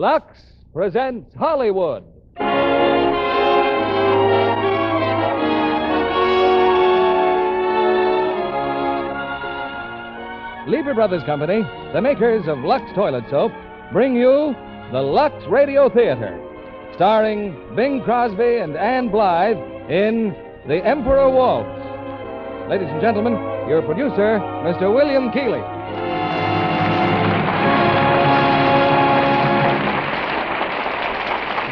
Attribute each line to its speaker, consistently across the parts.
Speaker 1: Lux presents Hollywood. Lever Brothers Company, the makers of Lux Toilet Soap, bring you the Lux Radio Theater, starring Bing Crosby and Ann Blyth in The Emperor Waltz. Ladies and gentlemen, your producer, Mr. William Keighley.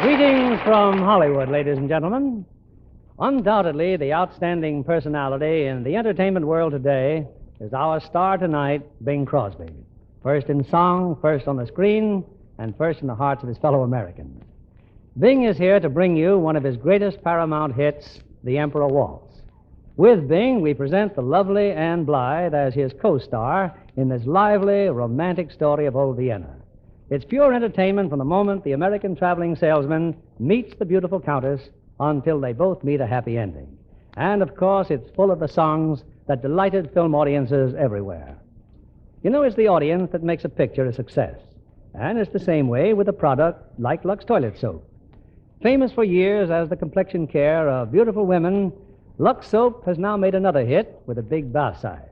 Speaker 2: Greetings from Hollywood, ladies and gentlemen. Undoubtedly, the outstanding personality in the entertainment world today is our star tonight, Bing Crosby. First in song, first on the screen, and first in the hearts of his fellow Americans. Bing is here to bring you one of his greatest Paramount hits, The Emperor Waltz. With Bing, we present the lovely Ann Blyth as his co-star in this lively, romantic story of old Vienna. It's pure entertainment from the moment the American traveling salesman meets the beautiful countess until they both meet a happy ending. And, of course, it's full of the songs that delighted film audiences everywhere. You know, it's the audience that makes a picture a success. And it's the same way with a product like Lux Toilet Soap. Famous for years as the complexion care of beautiful women, Lux Soap has now made another hit with a big bath size.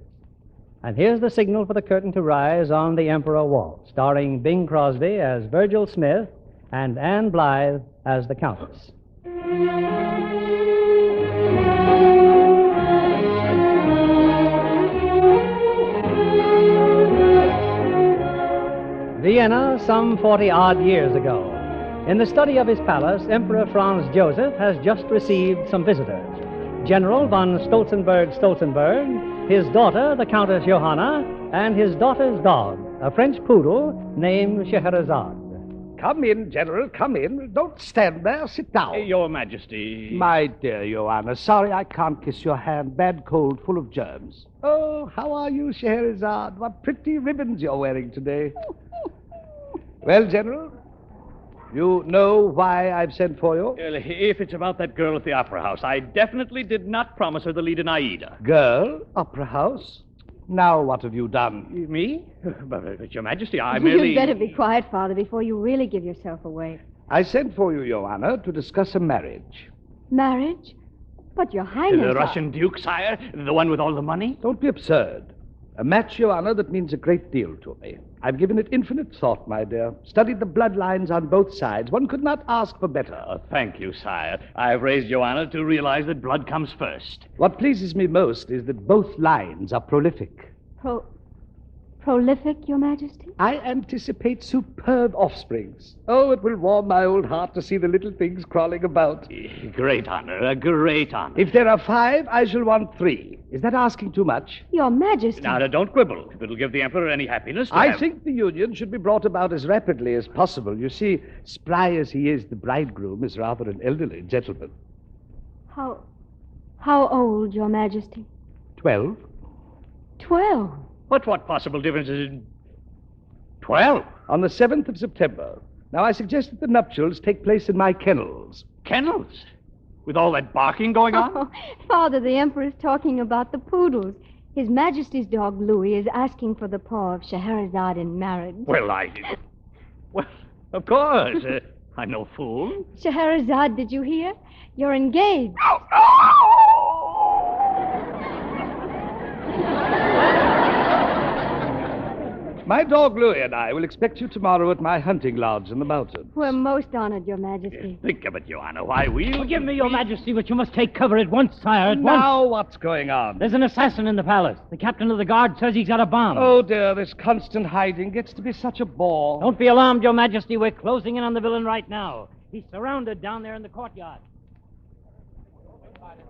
Speaker 2: And here's the signal for the curtain to rise on The Emperor Waltz, starring Bing Crosby as Virgil Smith and Ann Blyth as the Countess. Vienna, some 40-odd years ago. In the study of his palace, Emperor Franz Joseph has just received some visitors. General von Stolzenberg, his daughter, the Countess Johanna, and his daughter's dog, a French poodle named Scheherazade.
Speaker 3: Come in, General, come in. Don't stand there. Sit down.
Speaker 4: Your Majesty.
Speaker 3: My dear Johanna, sorry I can't kiss your hand. Bad cold, full of germs. Oh, how are you, Scheherazade? What pretty ribbons you're wearing today. Well, General, you know why I've sent for you?
Speaker 4: If it's about that girl at the Opera House, I definitely did not promise her the lead in Aida.
Speaker 3: Girl? Opera House? Now what have you done?
Speaker 4: Me? But Your Majesty, I merely...
Speaker 5: You'd better be quiet, Father, before you really give yourself away.
Speaker 3: I sent for you, Johanna, to discuss a marriage.
Speaker 5: Marriage? But, Your Highness...
Speaker 4: The Russian Duke, sire? The one with all the money?
Speaker 3: Don't be absurd. A match, Johanna, that means a great deal to me. I've given it infinite thought, my dear. Studied the bloodlines on both sides. One could not ask for better.
Speaker 4: Thank you, sire. I've raised Joanna to realize that blood comes first.
Speaker 3: What pleases me most is that both lines are prolific.
Speaker 5: Prolific, Your Majesty?
Speaker 3: I anticipate superb offsprings. Oh, it will warm my old heart to see the little things crawling about.
Speaker 4: Great honor, a great honor.
Speaker 3: If there are 5, I shall want 3. Is that asking too much?
Speaker 5: Your Majesty.
Speaker 4: Now, don't quibble. If it'll give the Emperor any happiness...
Speaker 3: I think the union should be brought about as rapidly as possible. You see, spry as he is, the bridegroom is rather an elderly gentleman.
Speaker 5: How old, Your Majesty?
Speaker 3: 12.
Speaker 5: 12?
Speaker 4: But what possible difference is it? 12?
Speaker 3: On the 7th of September. Now, I suggest that the nuptials take place in my kennels.
Speaker 4: Kennels? With all that barking going on?
Speaker 5: Oh, Father, the Emperor's talking about the poodles. His Majesty's dog, Louis, is asking for the paw of Scheherazade in marriage.
Speaker 4: Well, of course. I'm no fool.
Speaker 5: Scheherazade, did you hear? You're engaged.
Speaker 3: My dog Louis and I will expect you tomorrow at my hunting lodge in the mountains.
Speaker 5: We're most honored, Your Majesty.
Speaker 4: Think of it, Joanna. Why, we'll...
Speaker 2: Forgive me, Your Majesty, but you must take cover at once, sire, at once.
Speaker 3: Now what's going on?
Speaker 2: There's an assassin in the palace. The captain of the guard says he's got a bomb.
Speaker 3: Oh, dear, this constant hiding gets to be such a bore.
Speaker 2: Don't be alarmed, Your Majesty. We're closing in on the villain right now. He's surrounded down there in the courtyard.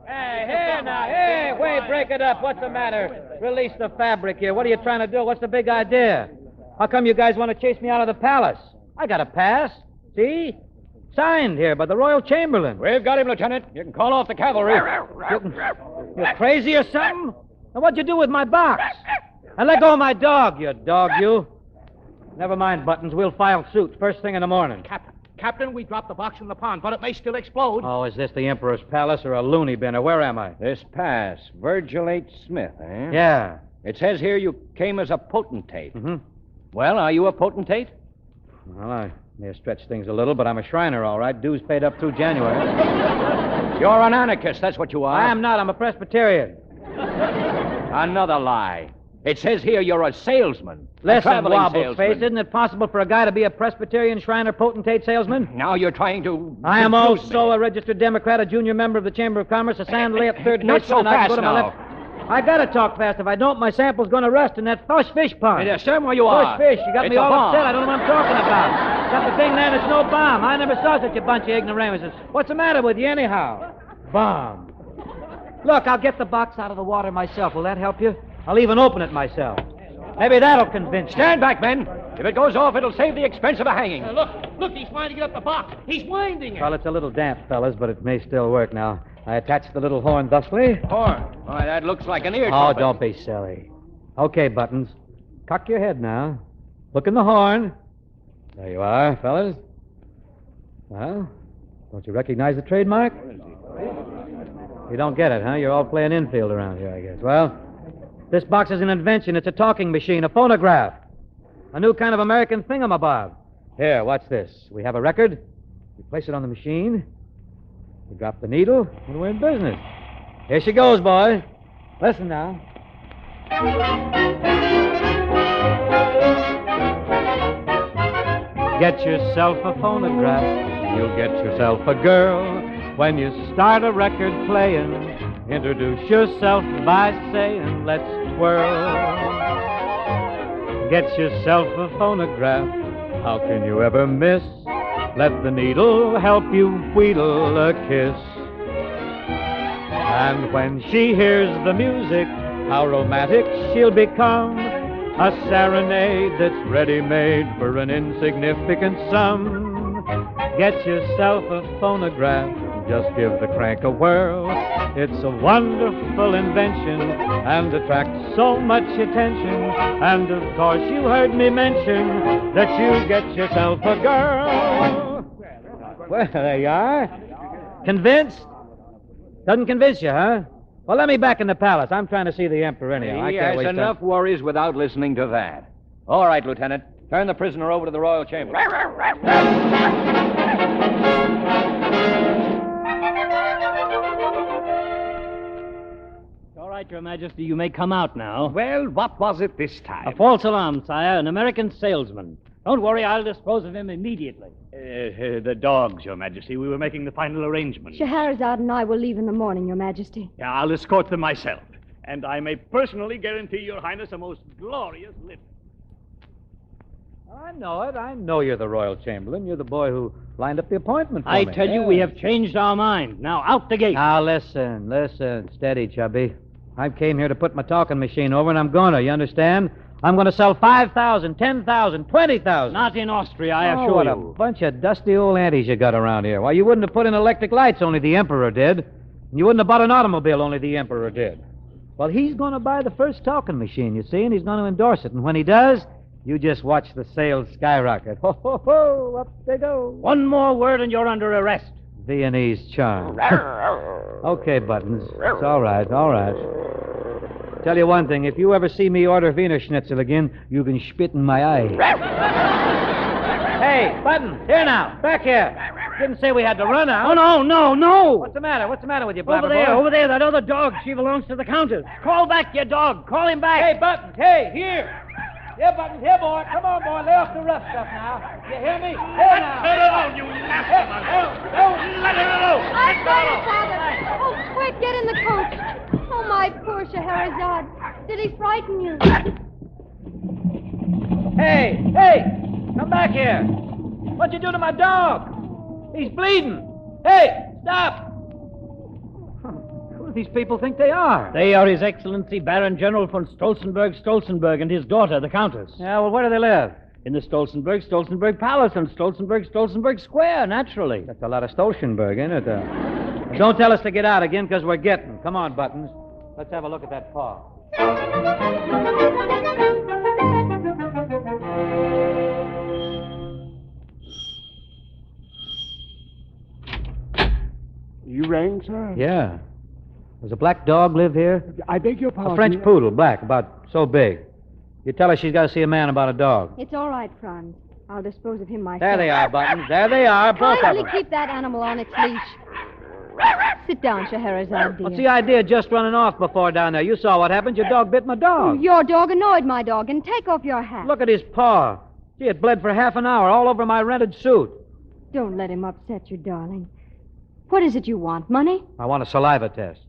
Speaker 1: Hey, here now. Hey, wait, break it up. What's the matter? Release the fabric here. What are you trying to do? What's the big idea? How come you guys want to chase me out of the palace? I got a pass. See? Signed here by the Royal Chamberlain.
Speaker 4: We've got him, Lieutenant. You can call off the cavalry.
Speaker 1: You're crazy or something? Now, what'd you do with my box? And let go of my dog, you dog, you. Never mind, Buttons. We'll file suit first thing in the morning.
Speaker 4: Captain, we dropped the box in the pond, but it may still explode.
Speaker 1: Oh, is this the Emperor's palace or a loony bin, or where am I?
Speaker 6: This pass, Virgil H. Smith, eh?
Speaker 1: Yeah.
Speaker 6: It says here you came as a potentate.
Speaker 1: Mm-hmm.
Speaker 6: Well, are you a potentate?
Speaker 1: Well,
Speaker 6: May have stretched things a little, but I'm a Shriner, all right. Dues paid up through January.
Speaker 7: You're an anarchist, that's what you are.
Speaker 6: I am not. I'm a Presbyterian.
Speaker 7: Another lie. It says here you're a salesman.
Speaker 6: Listen, Wobble-Face, isn't it possible for a guy to be a Presbyterian Shriner potentate salesman?
Speaker 7: Now you're trying to...
Speaker 6: I am also a registered Democrat, a junior member of the Chamber of Commerce, a sand layup third
Speaker 7: Not
Speaker 6: baseman,
Speaker 7: so
Speaker 6: and I can
Speaker 7: fast
Speaker 6: go to my
Speaker 7: now.
Speaker 6: left. I gotta talk fast. If I don't, my sample's gonna rust in that fish pond.
Speaker 7: Yes, sir, where you are.
Speaker 6: Fish. You got
Speaker 7: It's
Speaker 6: me
Speaker 7: a
Speaker 6: all
Speaker 7: bomb.
Speaker 6: upset. I don't know what I'm talking about. Got the thing there, and it's no bomb. I never saw such a bunch of ignoramuses. What's the matter with you, anyhow? Bomb. Look, I'll get the box out of the water myself. Will that help you? I'll even open it myself. Maybe that'll convince you.
Speaker 7: Stand back, men. If it goes off, it'll save the expense of a hanging.
Speaker 4: Look, he's trying to get up the box. He's winding it.
Speaker 6: Well, it's a little damp, fellas, but it may still work now. I attach the little horn thusly.
Speaker 7: Horn. Why, that looks like an ear
Speaker 6: Oh,
Speaker 7: trumpet.
Speaker 6: don't be silly. Okay, Buttons. Cock your head now. Look in the horn. There you are, fellas. Well, don't you recognize the trademark? You don't get it, huh? You're all playing infield around here, I guess. Well, this box is an invention. It's a talking machine, a phonograph. A new kind of American thingamabob. Here, watch this. We have a record. We place it on the machine. We drop the needle, and we're in business. Here she goes, boy. Listen now. Get yourself a phonograph. You'll get yourself a girl. When you start a record playing, introduce yourself by saying, let's twirl. Get yourself a phonograph. How can you ever miss? Let the needle help you wheedle a kiss. And when she hears the music, how romantic she'll become. A serenade that's ready-made for an insignificant sum. Get yourself a phonograph. Just give the crank a whirl. It's a wonderful invention and attracts so much attention. And of course you heard me mention that you get yourself a girl. Well, there you are. Convinced? Doesn't convince you, huh? Well, let me back in the palace. I'm trying to see the Emperor anyhow. I
Speaker 7: He
Speaker 6: can't
Speaker 7: has
Speaker 6: waste
Speaker 7: enough worries without listening to that. All right, Lieutenant. Turn the prisoner over to the royal chamber.
Speaker 2: All right, Your Majesty, you may come out now.
Speaker 3: Well, what was it this time?
Speaker 2: A false alarm, sire. An American salesman. Don't worry, I'll dispose of him immediately.
Speaker 4: The dogs, Your Majesty. We were making the final arrangements.
Speaker 5: Scheherazade and I will leave in the morning, Your Majesty.
Speaker 4: Yeah, I'll escort them myself. And I may personally guarantee Your Highness a most glorious living.
Speaker 6: I know it. I know you're the royal chamberlain. You're the boy who lined up the appointment for
Speaker 2: I
Speaker 6: me.
Speaker 2: tell you,
Speaker 6: Yeah.
Speaker 2: we have changed our mind. Now, out the gate.
Speaker 6: Now, listen. Steady, Chubby. I came here to put my talking machine over, and I'm going to. You understand? I'm going to sell 5,000, 10,000, 20,000.
Speaker 2: Not in Austria, I assure
Speaker 6: what
Speaker 2: you.
Speaker 6: a bunch of dusty old aunties you got around here. Why, you wouldn't have put in electric lights, only the Emperor did. And you wouldn't have bought an automobile, only the Emperor did. Well, he's going to buy the first talking machine, you see, and he's going to endorse it. And when he does, you just watch the sales skyrocket. Ho, ho, ho, up they go.
Speaker 2: One more word and you're under arrest.
Speaker 6: Viennese charm. Okay, Buttons. It's all right. Tell you one thing. If you ever see me order Wiener Schnitzel again, you can spit in my eye. Hey, Buttons, here now. Back here. Didn't say we had to run out.
Speaker 2: Oh, no.
Speaker 6: What's the matter? What's the matter with you, Blabber
Speaker 2: Over there, that other dog. She belongs to the Countess. Call back your dog. Call him back.
Speaker 6: Hey, Buttons. Hey, here. Here, Buttons. Here, boy. Come on, boy. Lay off the rough stuff now. You hear me? Here now.
Speaker 4: Let her alone, you nasty man. Let her alone.
Speaker 5: I'm sorry, Father. Oh, quick, get in the coach. Oh, my poor Scheherazade. Did he frighten you?
Speaker 6: Hey, come back here. What'd you do to my dog? He's bleeding. Hey, stop. Who do these people think they are?
Speaker 2: They are His Excellency Baron General von Stolzenberg, and his daughter, the Countess.
Speaker 6: Yeah, well, where do they live?
Speaker 2: In the Stolzenberg Palace and Stolzenberg Square, naturally.
Speaker 6: That's a lot of Stolzenberg, isn't it? Don't tell us to get out again, because we're getting. Come on, Buttons. Let's have a look at that paw.
Speaker 3: You rang, sir?
Speaker 6: Yeah. Does a black dog live here?
Speaker 3: I beg your pardon.
Speaker 6: A French poodle, black, about so big. You tell her she's got to see a man about a dog.
Speaker 5: It's all right, Franz. I'll dispose of him myself.
Speaker 6: There they are, Buttons. There they are, both of
Speaker 5: Kindly
Speaker 6: them.
Speaker 5: keep that animal on its leash. Sit down, Scheherazade, dear.
Speaker 6: What's the idea of just running off before down there? You saw what happened. Your dog bit my dog.
Speaker 5: Your dog annoyed my dog, and take off your hat.
Speaker 6: Look at his paw. Gee, it bled for half an hour all over my rented suit.
Speaker 5: Don't let him upset you, darling. What is it you want? Money?
Speaker 6: I want a saliva test.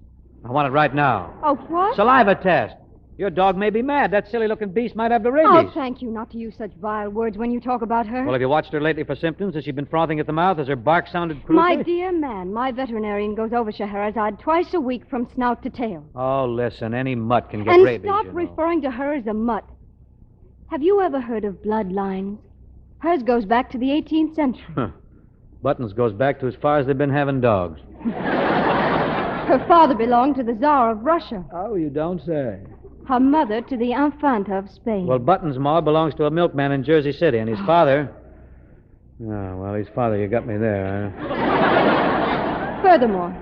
Speaker 6: I want it right now.
Speaker 5: Oh, what?
Speaker 6: Saliva test. Your dog may be mad. That silly-looking beast might have the rabies.
Speaker 5: Oh, thank you not to use such vile words when you talk about her.
Speaker 6: Well, have you watched her lately for symptoms? Has she been frothing at the mouth? Has her bark sounded croupy?
Speaker 5: My dear man, my veterinarian goes over Scheherazade twice a week from snout to tail.
Speaker 6: Oh, listen, any mutt can get
Speaker 5: And
Speaker 6: rabies,
Speaker 5: stop
Speaker 6: you know.
Speaker 5: referring to her as a mutt. Have you ever heard of bloodlines? Hers goes back to the 18th century.
Speaker 6: Buttons goes back to as far as they've been having dogs.
Speaker 5: Her father belonged to the Tsar of Russia.
Speaker 6: Oh, you don't say.
Speaker 5: Her mother to the Infanta of Spain.
Speaker 6: Well, Buttons' ma belongs to a milkman in Jersey City, and his father... Oh, well, his father, you got me there, huh?
Speaker 5: Furthermore,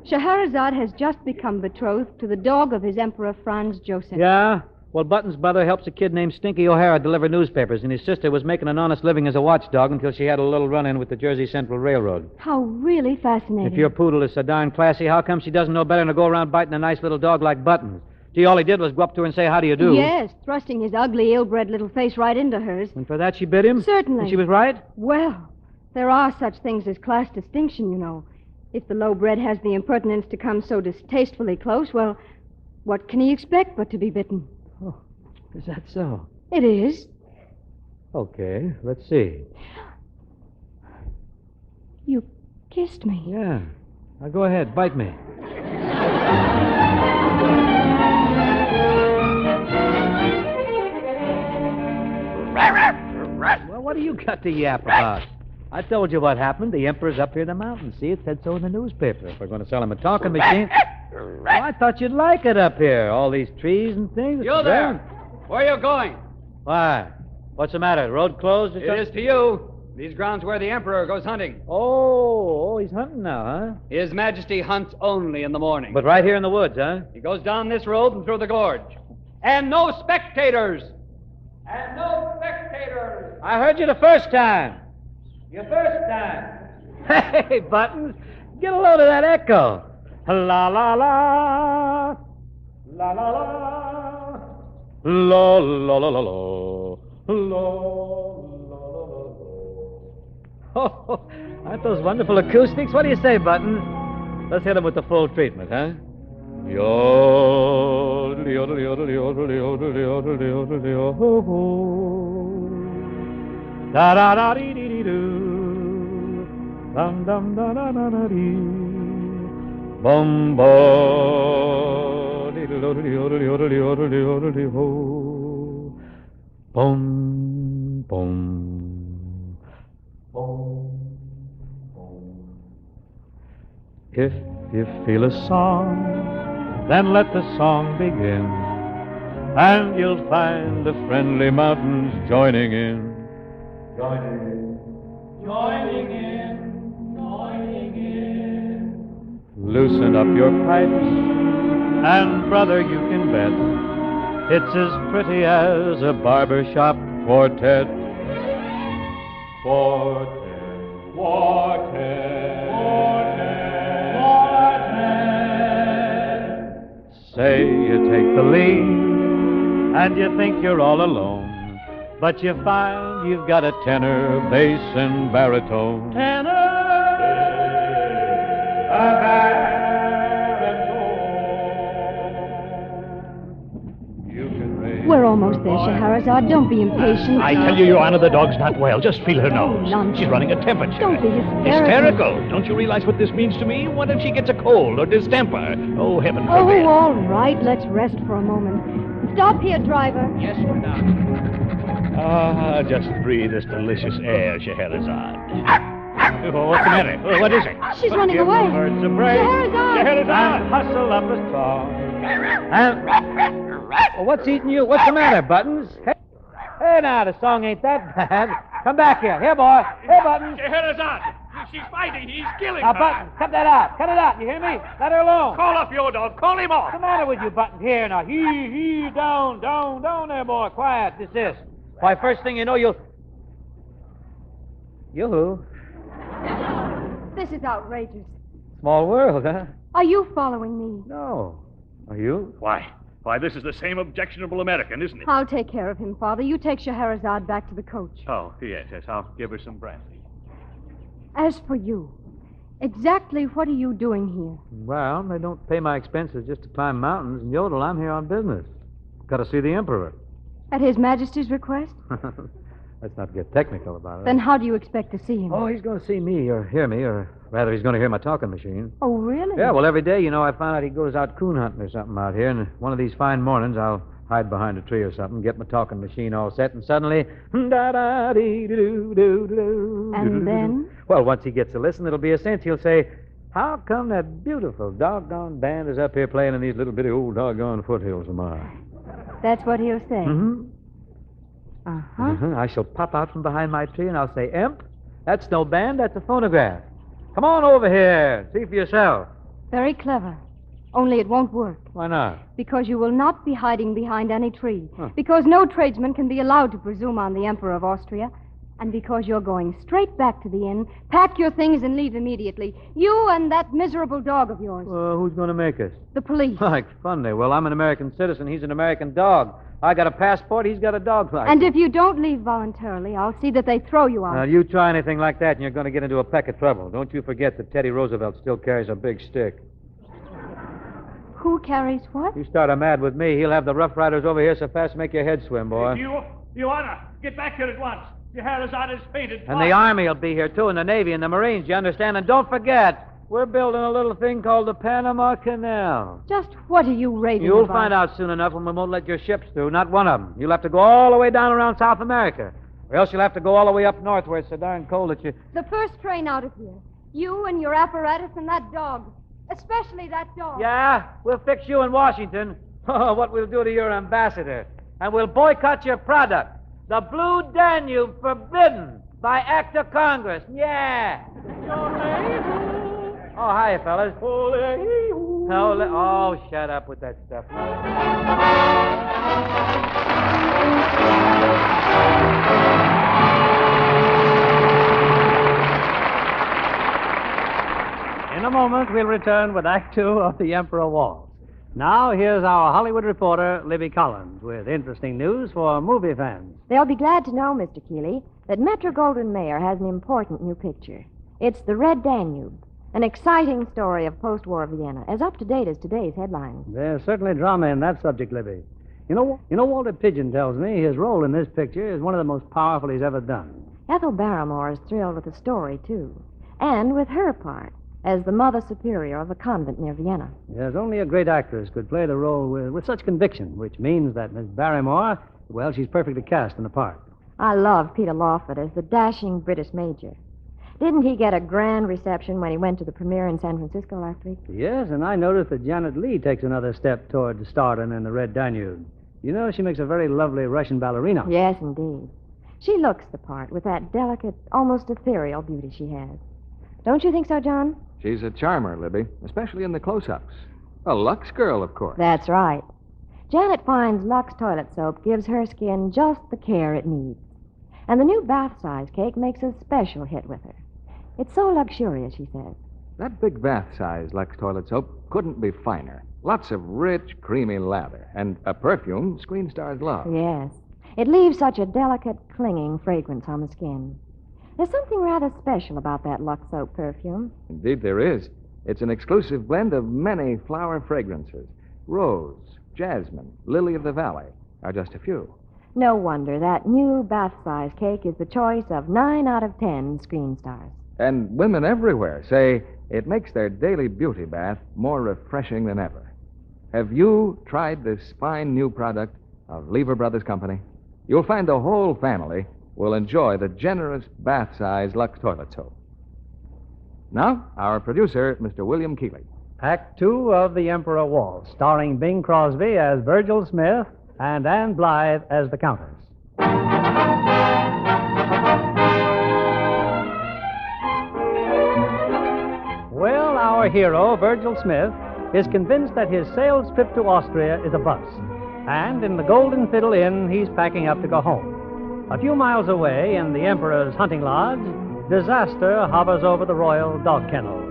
Speaker 5: Scheherazade has just become betrothed to the dog of his Emperor Franz Joseph.
Speaker 6: Yeah? Well, Buttons' brother helps a kid named Stinky O'Hara deliver newspapers, and his sister was making an honest living as a watchdog until she had a little run-in with the Jersey Central Railroad.
Speaker 5: How really fascinating.
Speaker 6: If your poodle is so darn classy, how come she doesn't know better than to go around biting a nice little dog like Buttons? Gee, all he did was go up to her and say, how do you do?
Speaker 5: Yes, thrusting his ugly, ill-bred little face right into hers.
Speaker 6: And for that she bit him?
Speaker 5: Certainly.
Speaker 6: And she was right?
Speaker 5: Well, there are such things as class distinction, you know. If the low-bred has the impertinence to come so distastefully close, well, what can he expect but to be bitten?
Speaker 6: Oh, is that so?
Speaker 5: It is.
Speaker 6: Okay, let's see.
Speaker 5: You kissed me.
Speaker 6: Yeah. Now go ahead, bite me. Well, what do you got to yap about? I told you what happened. The Emperor's up here in the mountains. See, it said so in the newspaper. If we're going to sell him a talking machine... Well, I thought you'd like it up here. All these trees and things.
Speaker 7: You there. Where are you going?
Speaker 6: Why? What's the matter? Road closed or
Speaker 7: It
Speaker 6: something?
Speaker 7: is to you. These grounds where the Emperor goes hunting.
Speaker 6: Oh, he's hunting now, huh?
Speaker 7: His Majesty hunts only in the morning.
Speaker 6: But right here in the woods, huh?
Speaker 7: He goes down this road and through the gorge. And no spectators. And no spectators.
Speaker 6: I heard you the first time. Your first time. Hey, Buttons, get a load of that echo. La la la. La la la. La la la la la. Oh, aren't those wonderful acoustics? What do you say, Buttons? Let's hit them with the full treatment, huh? Yodel, yodel, yodel, yodel, yodel, yodel, yodel, yodel. Da da da dee dee dee doo. Dum dum da da da da dee. Bum bo. Diddle yodel yodel yodel yodel yodel ho. Bum bum. Bum bum. If you feel a song, then let the song begin, and you'll find the friendly mountains joining in. Joining in, joining in, joining in. Loosen up your pipes, and brother, you can bet it's as pretty as a barbershop quartet. Quartet, quartet, quartet. Say you take the lead, and you think you're all alone. But you find you've got a tenor, bass, and baritone. Tenor, a baritone. You can raise.
Speaker 5: We're almost there, Scheherazade. Don't be impatient.
Speaker 4: I tell you, Your Honor, the dog's not well. Just feel her nose.
Speaker 5: nonsense.
Speaker 4: She's running a temperature.
Speaker 5: Don't be hysterical.
Speaker 4: Hysterical? Don't you realize what this means to me? What if she gets a cold or distemper? Oh, heaven forbid.
Speaker 5: Oh, all right. Let's rest for a moment. Stop here, driver.
Speaker 7: Yes, madame.
Speaker 4: Ah, just breathe this delicious air, Scheherazade. Oh, what's the matter? Oh, what is it?
Speaker 5: She's running away.
Speaker 6: Birds of prey.
Speaker 5: Scheherazade!
Speaker 6: And hustle up a song. And... Well, what's eating you? What's the matter, Buttons? Hey, now, the song ain't that bad. Come back here. Here, boy. Here, Buttons.
Speaker 4: Scheherazade! She's fighting. He's killing
Speaker 6: Now,
Speaker 4: her.
Speaker 6: Buttons, cut that out. Cut it out. You hear me? Let her alone.
Speaker 4: Call up your dog. Call him off.
Speaker 6: What's the matter with you, Buttons? Here, now. Down there, boy. Quiet. Desist. Why, first thing you know, you'll...
Speaker 2: Yoo-hoo.
Speaker 5: This is outrageous.
Speaker 2: Small world, huh?
Speaker 5: Are you following me?
Speaker 2: No. Are you?
Speaker 4: Why, this is the same objectionable American, isn't it?
Speaker 5: I'll take care of him, Father. You take Scheherazade back to the coach.
Speaker 4: Oh, yes. I'll give her some brandy.
Speaker 5: As for you, exactly what are you doing here?
Speaker 2: Well, they don't pay my expenses just to climb mountains and yodel. I'm here on business. Got to see the Emperor.
Speaker 5: At His Majesty's request?
Speaker 2: Let's not get technical about it.
Speaker 5: Then how do you expect to see him?
Speaker 2: Oh, he's going to see me or hear me, or rather, he's going to hear my talking machine.
Speaker 5: Oh, really?
Speaker 2: Yeah, well, every day, I found out he goes out coon hunting or something out here, and one of these fine mornings, I'll hide behind a tree or something, get my talking machine all set, and suddenly, da-da-dee-doo-doo-doo-doo.
Speaker 5: And then?
Speaker 2: Well, once he gets to listen, it'll be a cinch. He'll say, how come that beautiful doggone band is up here playing in these little bitty old doggone foothills of mine?
Speaker 5: That's what he'll say.
Speaker 2: Mm-hmm.
Speaker 5: Uh-huh.
Speaker 2: I shall pop out from behind my tree, and I'll say, Emp, that's no band, that's a phonograph. Come on over here. See for yourself.
Speaker 5: Very clever. Only it won't work.
Speaker 2: Why not?
Speaker 5: Because you will not be hiding behind any tree.
Speaker 2: Huh.
Speaker 5: Because no tradesman can be allowed to presume on the Emperor of Austria. And because you're going straight back to the inn, pack your things and leave immediately. You and that miserable dog of yours.
Speaker 2: Who's going to make us?
Speaker 5: The police.
Speaker 2: Like fun they will. I'm an American citizen. He's an American dog. I got a passport. He's got a dog license.
Speaker 5: And if you don't leave voluntarily, I'll see that they throw you out.
Speaker 2: Now, you try anything like that, and you're going to get into a peck of trouble. Don't you forget that Teddy Roosevelt still carries a big stick.
Speaker 5: Who carries what?
Speaker 2: You start a mad with me, he'll have the Rough Riders over here so fast make your head swim, boy.
Speaker 4: You Honor, get back here at once. Scheherazade is fainted.
Speaker 2: And the Army will be here, too, and the Navy and the Marines, you understand? And don't forget, we're building a little thing called the Panama Canal.
Speaker 5: Just what are you raving
Speaker 2: You'll
Speaker 5: about?
Speaker 2: find out soon enough when we won't let your ships through, not one of them. You'll have to go all the way down around South America, or else you'll have to go all the way up north where it's so darn cold that you...
Speaker 5: The first train out of here. You and your apparatus and that dog. Especially that dog.
Speaker 2: Yeah, we'll fix you in Washington. Oh, what we'll do to your ambassador. And we'll boycott your product. The Blue Danube forbidden by act of Congress. Yeah. Oh, hiya, fellas. Oh, shut up with that stuff.
Speaker 6: In a moment, we'll return with Act Two of The Emperor Waltz. Now, here's our Hollywood reporter, Libby Collins, with interesting news for movie fans.
Speaker 8: They'll be glad to know, Mr. Keeley, that Metro-Goldwyn-Mayer has an important new picture. It's The Red Danube, an exciting story of post-war Vienna, as up-to-date as today's headlines.
Speaker 2: There's certainly drama in that subject, Libby. You know, Walter Pidgeon tells me his role in this picture is one of the most powerful he's ever done.
Speaker 8: Ethel Barrymore is thrilled with the story, too, and with her part as the Mother Superior of a convent near Vienna.
Speaker 2: Yes, only a great actress could play the role with such conviction, which means that Miss Barrymore, well, she's perfectly cast in the part.
Speaker 8: I love Peter Lawford as the dashing British major. Didn't he get a grand reception when he went to the premiere in San Francisco last week?
Speaker 2: Yes, and I noticed that Janet Leigh takes another step toward stardom in the Red Danube. You know, she makes a very lovely Russian ballerina.
Speaker 8: Yes, indeed. She looks the part with that delicate, almost ethereal beauty she has. Don't you think so, John?
Speaker 1: She's a charmer, Libby, especially in the close-ups. A Lux girl, of course.
Speaker 8: That's right. Janet finds Lux toilet soap gives her skin just the care it needs. And the new bath-size cake makes a special hit with her. It's so luxurious, she says.
Speaker 1: That big bath-size Lux toilet soap couldn't be finer. Lots of rich, creamy lather, and a perfume screen stars love.
Speaker 8: Yes. It leaves such a delicate, clinging fragrance on the skin. There's something rather special about that Lux soap perfume.
Speaker 1: Indeed, there is. It's an exclusive blend of many flower fragrances. Rose, jasmine, lily of the valley are just a few.
Speaker 8: No wonder that new bath-size cake is the choice of 9 out of 10 screen stars.
Speaker 1: And women everywhere say it makes their daily beauty bath more refreshing than ever. Have you tried this fine new product of Lever Brothers Company? You'll find the whole family will enjoy the generous bath-size Lux toilet soap. Now, our producer, Mr. William Keeley.
Speaker 2: Act Two of The Emperor Waltz, starring Bing Crosby as Virgil Smith and Anne Blyth as the Countess. Well, our hero, Virgil Smith, is convinced that his sales trip to Austria is a bust. And in the Golden Fiddle Inn, he's packing up to go home. A few miles away, in the Emperor's hunting lodge, Disaster hovers over the royal dog kennel.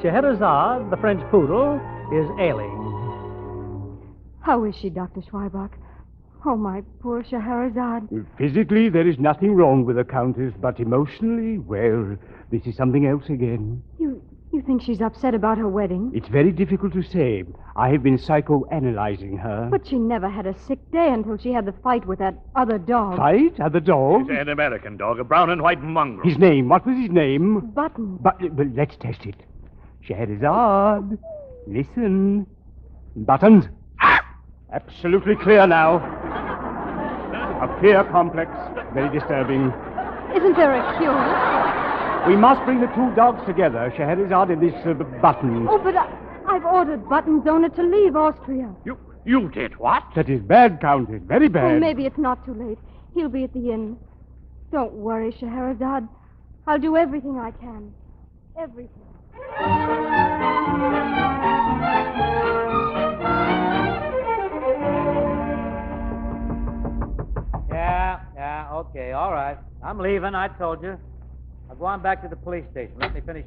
Speaker 2: Scheherazade, the French poodle, is ailing.
Speaker 5: How is she, Dr. Schweibach? Oh, my poor Scheherazade.
Speaker 3: Physically, there is nothing wrong with the Countess, but emotionally, well, this is something else again.
Speaker 5: You think she's upset about her wedding?
Speaker 3: It's very difficult to say. I have been psychoanalyzing her.
Speaker 5: But she never had a sick day until she had the fight with that other dog.
Speaker 3: Fight? Other dog?
Speaker 4: It's an American dog, a brown and white mongrel.
Speaker 3: His name, what was his name?
Speaker 5: Button.
Speaker 3: But let's test it. Scheherazade, listen. Buttons. Absolutely clear now. A fear complex. Very disturbing.
Speaker 5: Isn't there a cure?
Speaker 3: We must bring the two dogs together, Scheherazade and this Button.
Speaker 5: Oh, but I've ordered Button's owner to leave Austria.
Speaker 4: You did what?
Speaker 3: That is bad, Countess. Very bad.
Speaker 5: Oh, maybe it's not too late. He'll be at the inn. Don't worry, Scheherazade. I'll do everything I can. Everything.
Speaker 6: Yeah, okay, all right. I'm leaving, I told you. I'll go on back to the police station. Let me finish.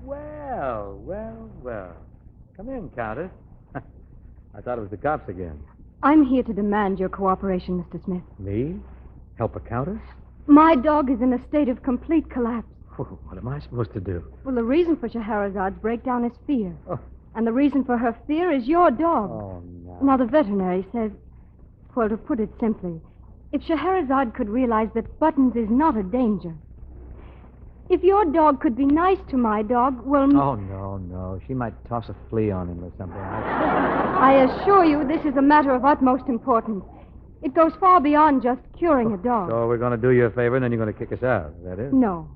Speaker 6: Well. Come in, Countess. I thought it was the cops again.
Speaker 5: I'm here to demand your cooperation, Mr. Smith.
Speaker 6: Me? Help a countess?
Speaker 5: My dog is in a state of complete collapse.
Speaker 6: What am I supposed to do?
Speaker 5: Well, the reason for Scheherazade's breakdown is fear.
Speaker 6: Oh.
Speaker 5: And the reason for her fear is your dog.
Speaker 6: Oh, no.
Speaker 5: Now, the veterinary says, well, to put it simply, if Scheherazade could realize that Buttons is not a danger, if your dog could be nice to my dog, well...
Speaker 6: Oh, no. She might toss a flea on him or something.
Speaker 5: I assure you this is a matter of utmost importance. It goes far beyond just curing a dog.
Speaker 6: So we're going to do you a favor and then you're going to kick us out, is that it?
Speaker 5: No,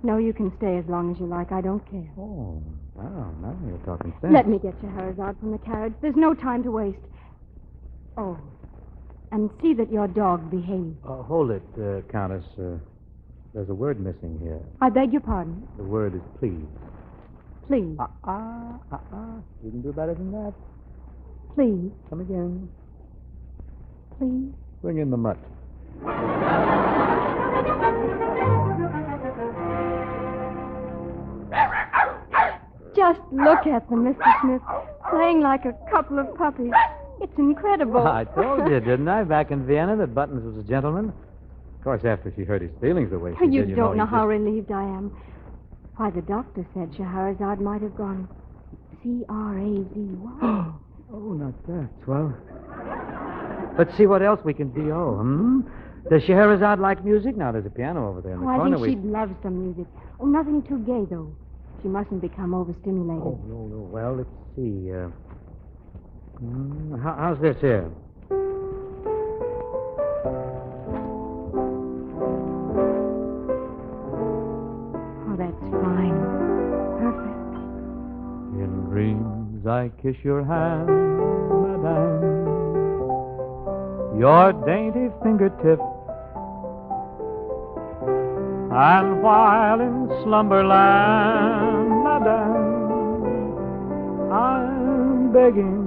Speaker 5: you can stay as long as you like. I don't care.
Speaker 6: Oh, wow, now you're talking sense.
Speaker 5: Let me get Scheherazade from the carriage. There's no time to waste. Oh, and see that your dog behaves.
Speaker 6: Hold it, Countess. There's a word missing here.
Speaker 5: I beg your pardon.
Speaker 6: The word is please.
Speaker 5: Please.
Speaker 6: You can do better than that.
Speaker 5: Please.
Speaker 6: Come again.
Speaker 5: Please.
Speaker 6: Bring in the mutt.
Speaker 5: Just look at them, Mr. Smith, playing like a couple of puppies. It's incredible.
Speaker 6: I told you, didn't I, back in Vienna, that Buttons was a gentleman? Of course, after she hurt his feelings the way she
Speaker 5: You
Speaker 6: did,
Speaker 5: don't know how relieved I am. Why, the doctor said Scheherazade might have gone C-R-A-Z-Y.
Speaker 6: Oh, not that. Well, let's see what else we can do. Does Scheherazade like music? Now, there's a piano over there in the corner.
Speaker 5: I think she'd love some music. Oh, nothing too gay, though. She mustn't become overstimulated.
Speaker 6: Oh, no. Well, let's see. How's this here?
Speaker 5: Oh, that's fine. Perfect.
Speaker 6: In dreams I kiss your hand, madame, your dainty fingertip, and while in slumberland, madame, I'm begging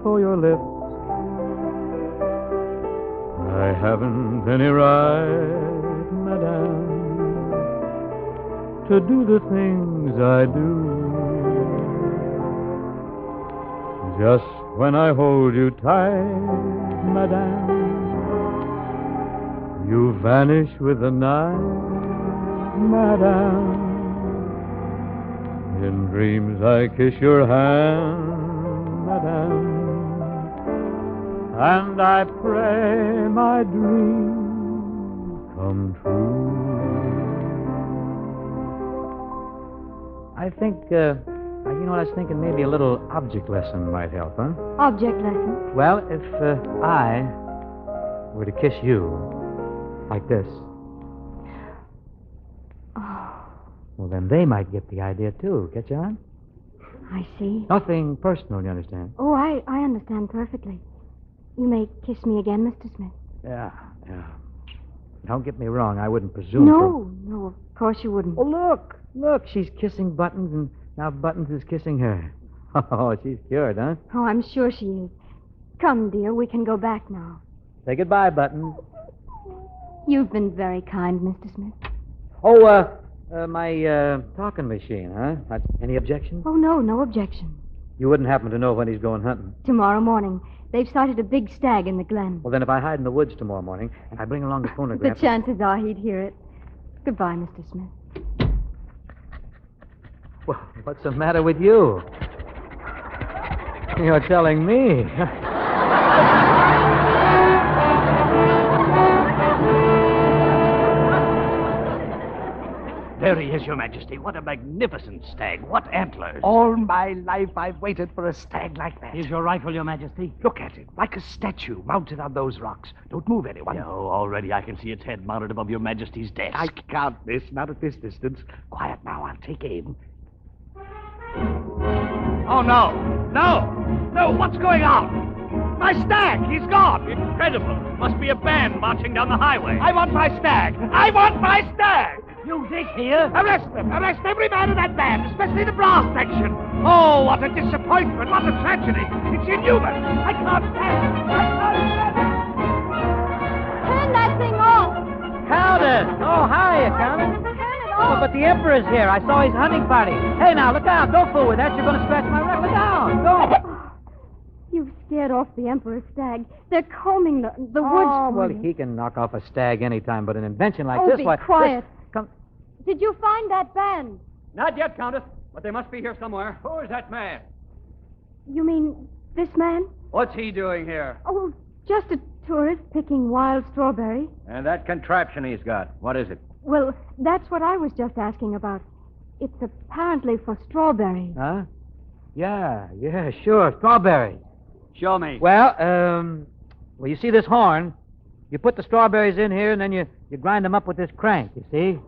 Speaker 6: for your lips. I haven't any right, madame, to do the things I do. Just when I hold you tight, madame, you vanish with the night, madame. In dreams I kiss your hand, madame, and I pray my dreams come true. I think, you know what I was thinking? Maybe a little object lesson might help, huh?
Speaker 5: Object lesson?
Speaker 6: Well, if I were to kiss you like this, well, then they might get the idea, too. Catch on?
Speaker 5: I see.
Speaker 6: Nothing personal, you understand?
Speaker 5: Oh, I understand perfectly. You may kiss me again, Mr. Smith.
Speaker 6: Yeah. Don't get me wrong. I wouldn't presume.
Speaker 5: No, of course you wouldn't.
Speaker 6: Oh, look. She's kissing Buttons, and now Buttons is kissing her. Oh, she's cured, huh?
Speaker 5: Oh, I'm sure she is. Come, dear, we can go back now.
Speaker 6: Say goodbye, Buttons.
Speaker 5: You've been very kind, Mr. Smith.
Speaker 2: My talking machine, huh? Any objection?
Speaker 5: Oh, no objection.
Speaker 2: You wouldn't happen to know when he's going hunting?
Speaker 5: Tomorrow morning. They've sighted a big stag in the glen.
Speaker 2: Well, then if I hide in the woods tomorrow morning and I bring along the phonograph...
Speaker 5: The chances are he'd hear it. Goodbye, Mr. Smith.
Speaker 2: Well, what's the matter with you? You're telling me.
Speaker 3: There he is, Your Majesty. What a magnificent stag. What antlers. All my life I've waited for a stag like that.
Speaker 9: Here's your rifle, Your Majesty.
Speaker 3: Look at it, like a statue mounted on those rocks. Don't move, anyone.
Speaker 9: No, already I can see its head mounted above Your Majesty's desk.
Speaker 3: I can't miss, not at this distance. Quiet now, I'll take aim. Oh, no. No, what's going on? My stag, he's gone.
Speaker 9: Incredible. Must be a band marching down the highway.
Speaker 3: I want my stag. I want my stag.
Speaker 9: You dig here?
Speaker 3: Arrest them. Arrest every man in that band, especially the brass section. Oh, what a disappointment. What a tragedy. It's inhuman. I can't stand it.
Speaker 5: Turn that thing off.
Speaker 2: Countess! Oh, hiya, Countess.
Speaker 5: Turn it
Speaker 2: Oh,
Speaker 5: off.
Speaker 2: but the Emperor's here. I saw his hunting party. Hey, now, look out. Don't fool with that. You're going to scratch my record. Look out. Don't.
Speaker 5: You've scared off the Emperor's stag. They're combing the woods
Speaker 2: Oh,
Speaker 5: for
Speaker 2: well,
Speaker 5: you.
Speaker 2: he can knock off a stag anytime, but an invention like
Speaker 5: Oh,
Speaker 2: this...
Speaker 5: be
Speaker 2: why,
Speaker 5: quiet.
Speaker 2: Come...
Speaker 5: Did you find that band?
Speaker 7: Not yet, Countess, but they must be here somewhere.
Speaker 9: Who is that man?
Speaker 5: You mean this man?
Speaker 7: What's he doing here?
Speaker 5: Oh, just a tourist picking wild strawberries.
Speaker 4: And that contraption he's got, what is it?
Speaker 5: Well, that's what I was just asking about. It's apparently for strawberries.
Speaker 2: Huh? Yeah, sure. Strawberries.
Speaker 7: Show me.
Speaker 2: Well, you see this horn? You put the strawberries in here, and then you grind them up with this crank, you see?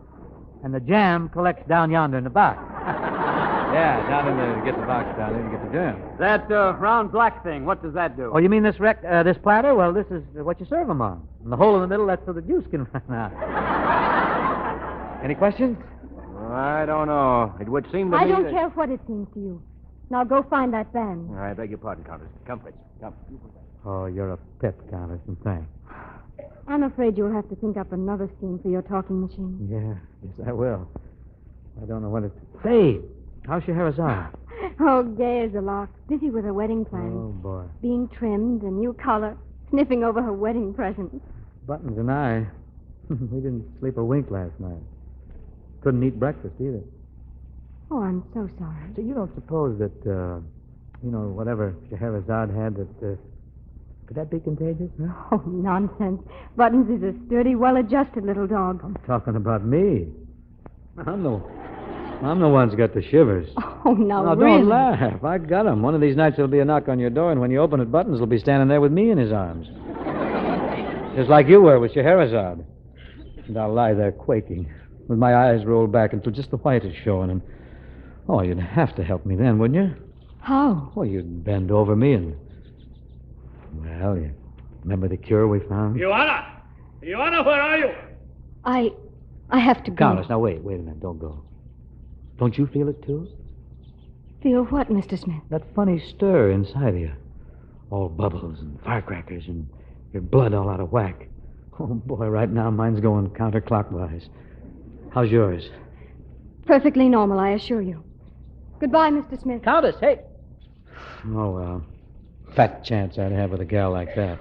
Speaker 2: And the jam collects down yonder in the box.
Speaker 1: Yeah, down in there, get the box down there to get the jam.
Speaker 7: That round black thing, what does that do?
Speaker 2: Oh, you mean this this platter? Well, this is what you serve them on. And the hole in the middle, that's so the juice can run out.
Speaker 1: Any questions?
Speaker 4: I don't know. It would seem to me
Speaker 5: I don't
Speaker 4: that...
Speaker 5: care what it seems to you. Now go find that band.
Speaker 4: I beg your pardon, Countess. Come, please. Come.
Speaker 2: Oh, you're a pet, Countess, and thanks.
Speaker 5: I'm afraid you'll have to think up another scheme for your talking machine.
Speaker 2: Yes, I will. I don't know what it's... Say, how's Scheherazade?
Speaker 5: Oh, gay as a lark. Busy with her wedding plans.
Speaker 2: Oh, boy.
Speaker 5: Being trimmed, a new collar, sniffing over her wedding presents.
Speaker 2: Buttons and I, we didn't sleep a wink last night. Couldn't eat breakfast either.
Speaker 5: Oh, I'm so sorry.
Speaker 2: So you don't suppose that, whatever Scheherazade had, that, could that be contagious? Huh?
Speaker 5: Oh, nonsense. Buttons is a sturdy, well-adjusted little dog.
Speaker 2: I'm talking about me. I'm the one's got the shivers.
Speaker 5: Oh, now,
Speaker 2: Now,
Speaker 5: really?
Speaker 2: don't laugh. I got him. One of these nights there'll be a knock on your door, and when you open it, Buttons will be standing there with me in his arms. Just like you were with Scheherazade. And I'll lie there quaking, with my eyes rolled back until just the white is showing. And, oh, you'd have to help me then, wouldn't you?
Speaker 5: How?
Speaker 2: Well, you'd bend over me and... Well, you remember the cure we found?
Speaker 9: Ioana, where are you?
Speaker 5: I have to go.
Speaker 2: Countess, now wait a minute. Don't go. Don't you feel it, too?
Speaker 5: Feel what, Mr. Smith?
Speaker 2: That funny stir inside of you. All bubbles and firecrackers and your blood all out of whack. Oh, boy, right now mine's going counterclockwise. How's yours?
Speaker 5: Perfectly normal, I assure you. Goodbye, Mr. Smith.
Speaker 2: Countess, hey. Oh, well. Fat chance I'd have with a gal like that.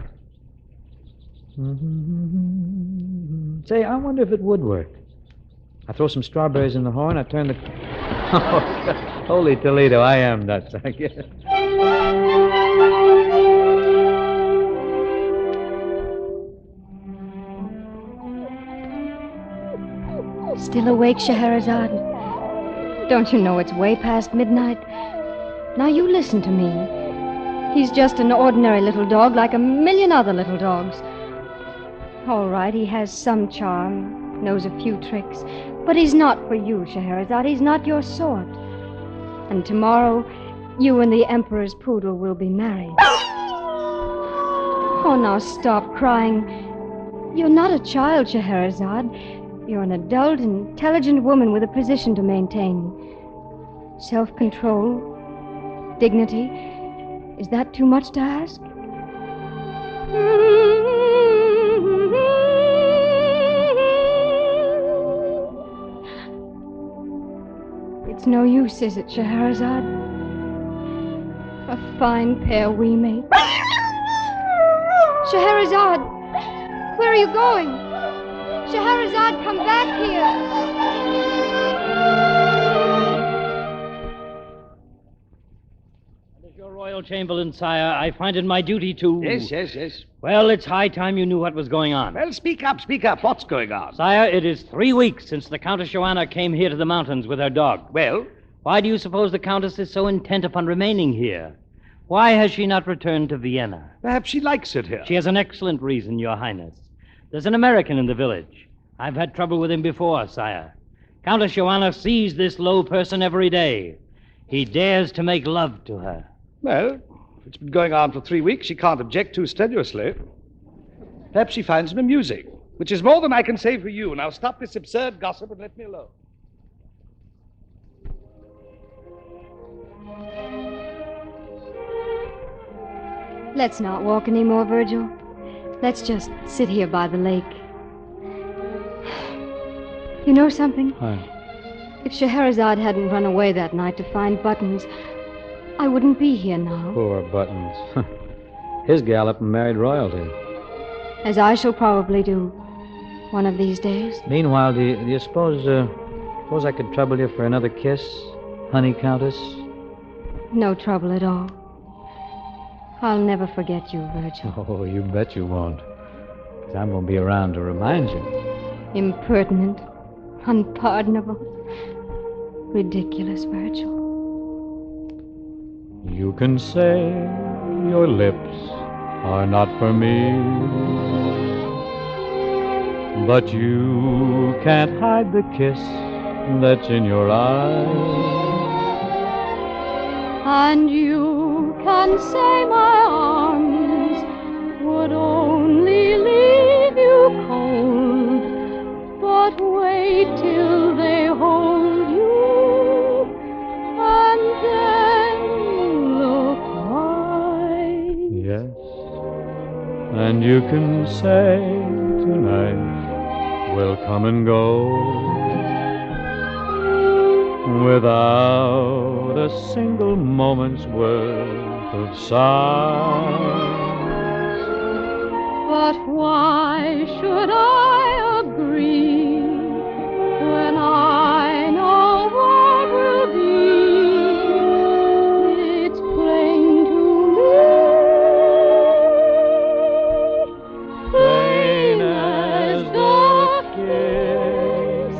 Speaker 2: Say, I wonder if it would work. I throw some strawberries in the horn, I turn the... Oh, holy Toledo, I am nuts, I guess.
Speaker 5: Still awake, Scheherazade? Don't you know it's way past midnight? Now you listen to me. He's just an ordinary little dog like a million other little dogs. All right, he has some charm, knows a few tricks, but he's not for you, Scheherazade. He's not your sort. And tomorrow, you and the Emperor's poodle will be married. Oh, now stop crying. You're not a child, Scheherazade. You're an adult, intelligent woman with a position to maintain. Self-control, dignity. Is that too much to ask? It's no use, is it, Scheherazade? A fine pair we made. Scheherazade! Where are you going? Scheherazade, come back here!
Speaker 2: As your royal chamberlain, sire, I find it my duty to...
Speaker 3: Yes.
Speaker 2: Well, it's high time you knew what was going on.
Speaker 3: Well, speak up. What's going on?
Speaker 2: Sire, it is 3 weeks since the Countess Joanna came here to the mountains with her dog.
Speaker 3: Well?
Speaker 2: Why do you suppose the Countess is so intent upon remaining here? Why has she not returned to Vienna?
Speaker 3: Perhaps she likes it here.
Speaker 2: She has an excellent reason, Your Highness. There's an American in the village. I've had trouble with him before, sire. Countess Joanna sees this low person every day. He dares to make love to her.
Speaker 3: Well, if it's been going on for 3 weeks, she can't object too strenuously. Perhaps she finds him amusing, which is more than I can say for you. Now stop this absurd gossip and let me alone.
Speaker 5: Let's not walk anymore, Virgil. Let's just sit here by the lake. You know something?
Speaker 1: What?
Speaker 5: If Scheherazade hadn't run away that night to find Buttons, I wouldn't be here now.
Speaker 1: Poor Buttons. His gal up and married royalty.
Speaker 5: As I shall probably do one of these days.
Speaker 1: Meanwhile, do you suppose I could trouble you for another kiss, honey countess?
Speaker 5: No trouble at all. I'll never forget you, Virgil.
Speaker 1: Oh, you bet you won't. 'Cause I'm going to be around to remind you.
Speaker 5: Impertinent, unpardonable, ridiculous, Virgil.
Speaker 6: You can say your lips are not for me, but you can't hide the kiss that's in your eyes.
Speaker 5: And you can say my arms would only leave you cold, but wait till they hold you, and then look wise.
Speaker 6: Yes, and you can say tonight we'll come and go without a single moment's worth of silence.
Speaker 5: But why should I agree when I know what will be? It's plain to me, plain as the kiss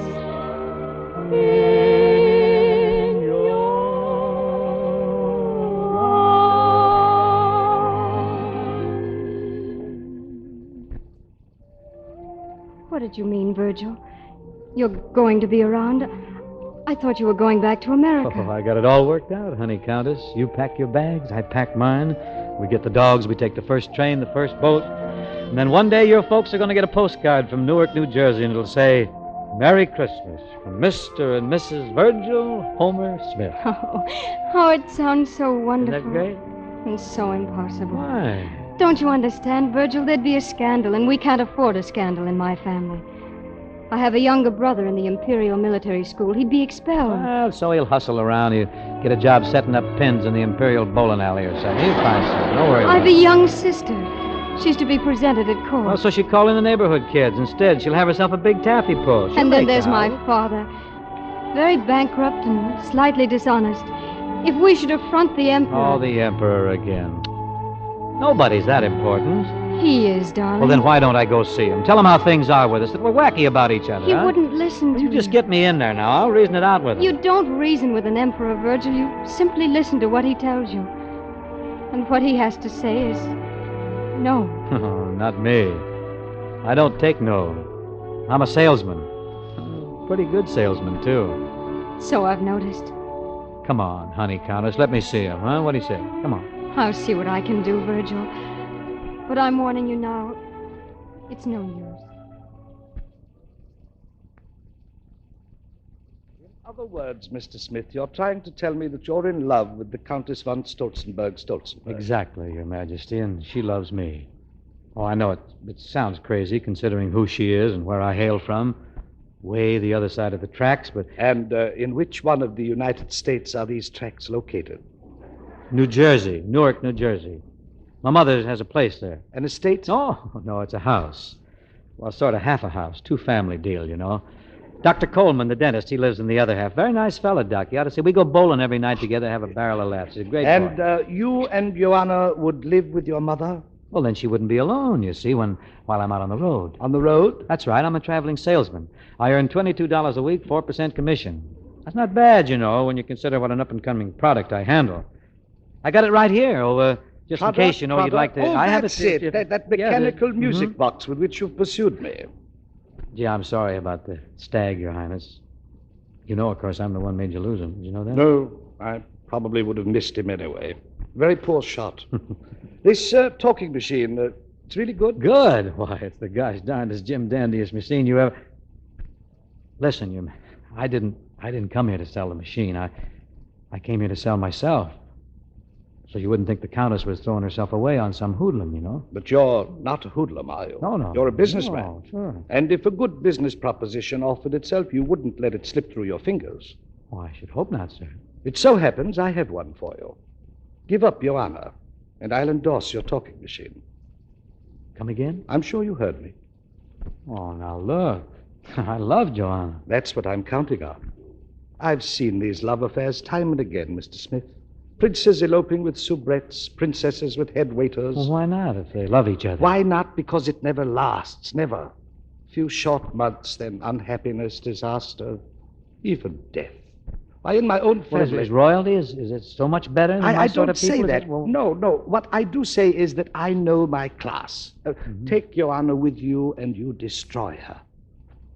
Speaker 5: in your eyes. What did you mean, Virgil? You're going to be around? I thought you were going back to America.
Speaker 1: Oh, I got it all worked out, honey countess. You pack your bags, I pack mine. We get the dogs, we take the first train, the first boat. And then one day your folks are going to get a postcard from Newark, New Jersey, and it'll say, Merry Christmas from Mr. and Mrs. Virgil Homer Smith.
Speaker 5: Oh, it sounds so wonderful.
Speaker 1: Isn't that great?
Speaker 5: And so impossible.
Speaker 1: Why?
Speaker 5: Don't you understand, Virgil? There'd be a scandal, and we can't afford a scandal in my family. I have a younger brother in the Imperial Military School. He'd be expelled.
Speaker 1: Well, so he'll hustle around. He'll get a job setting up pins in the Imperial bowling alley or something. He'll find something. Don't worry about
Speaker 5: I've a young sister. She's to be presented at court.
Speaker 1: Well, so she'll call in the neighborhood kids. Instead, she'll have herself a big taffy pull. She'll
Speaker 5: And then
Speaker 1: make
Speaker 5: there's
Speaker 1: out.
Speaker 5: my father. Very bankrupt and slightly dishonest. If we should affront the Emperor...
Speaker 1: Oh, the Emperor again. Nobody's that important.
Speaker 5: He is, darling.
Speaker 1: Well, then why don't I go see him? Tell him how things are with us, that we're wacky about each other,
Speaker 5: He
Speaker 1: huh?
Speaker 5: wouldn't listen to
Speaker 1: You just
Speaker 5: me.
Speaker 1: get me in there now. I'll reason it out with him.
Speaker 5: You don't reason with an emperor, Virgil. You simply listen to what he tells you. And what he has to say is no.
Speaker 1: Not me. I don't take no. I'm a salesman. Pretty good salesman, too.
Speaker 5: So I've noticed.
Speaker 1: Come on, honey countess. Let me see him, huh? What do you say? Come on.
Speaker 5: I'll see what I can do, Virgil. But I'm warning you now, it's no use.
Speaker 3: In other words, Mr. Smith, you're trying to tell me that you're in love with the Countess von Stolzenberg.
Speaker 1: Exactly, Your Majesty, and she loves me. Oh, I know it sounds crazy considering who she is and where I hail from,
Speaker 2: way the other side of the tracks, but...
Speaker 3: And in which one of the United States are these tracks located?
Speaker 2: New Jersey, Newark, New Jersey. My mother has a place there.
Speaker 3: An estate?
Speaker 2: No, it's a house. Well, sort of half a house. Two-family deal, you know. Dr. Coleman, the dentist, he lives in the other half. Very nice fella, Doc. You ought to see. We go bowling every night together, have a barrel of laughs. He's a great boy.
Speaker 3: And you and Joanna would live with your mother?
Speaker 2: Well, then she wouldn't be alone, you see, while I'm out on the road.
Speaker 3: On the road?
Speaker 2: That's right. I'm a traveling salesman. I earn $22 a week, 4% commission. That's not bad, you know, when you consider what an up-and-coming product I handle. I got it right here, just in case, you know, you'd like to... I have
Speaker 3: it. That mechanical music box with which you've pursued me.
Speaker 2: Gee, I'm sorry about the stag, Your Highness. You know, of course, I'm the one made you lose him. Did you know that?
Speaker 3: No, I probably would have missed him anyway. Very poor shot. This talking machine, it's really good?
Speaker 2: Good? Why, it's the gosh darndest Jim Dandiest machine you ever... Listen, I didn't come here to sell the machine. I came here to sell myself. So you wouldn't think the Countess was throwing herself away on some hoodlum, you know?
Speaker 3: But you're not a hoodlum, are you?
Speaker 2: No.
Speaker 3: You're a businessman.
Speaker 2: Oh, sure.
Speaker 3: And if a good business proposition offered itself, you wouldn't let it slip through your fingers.
Speaker 2: Oh, I should hope not, sir.
Speaker 3: It so happens I have one for you. Give up Joanna, and I'll endorse your talking machine.
Speaker 2: Come again?
Speaker 3: I'm sure you heard me.
Speaker 2: Oh, now look. I love Joanna.
Speaker 3: That's what I'm counting on. I've seen these love affairs time and again, Mr. Smith. Princes eloping with soubrettes, princesses with head waiters.
Speaker 2: Well, why not if they love each other?
Speaker 3: Why not? Because it never lasts, never. A few short months, then unhappiness, disaster, even death. Why, in my own family...
Speaker 2: Is royalty, is it so much better than my sort of people?
Speaker 3: I don't say that. Well... No. What I do say is that I know my class. Take Joanna with you and you destroy her.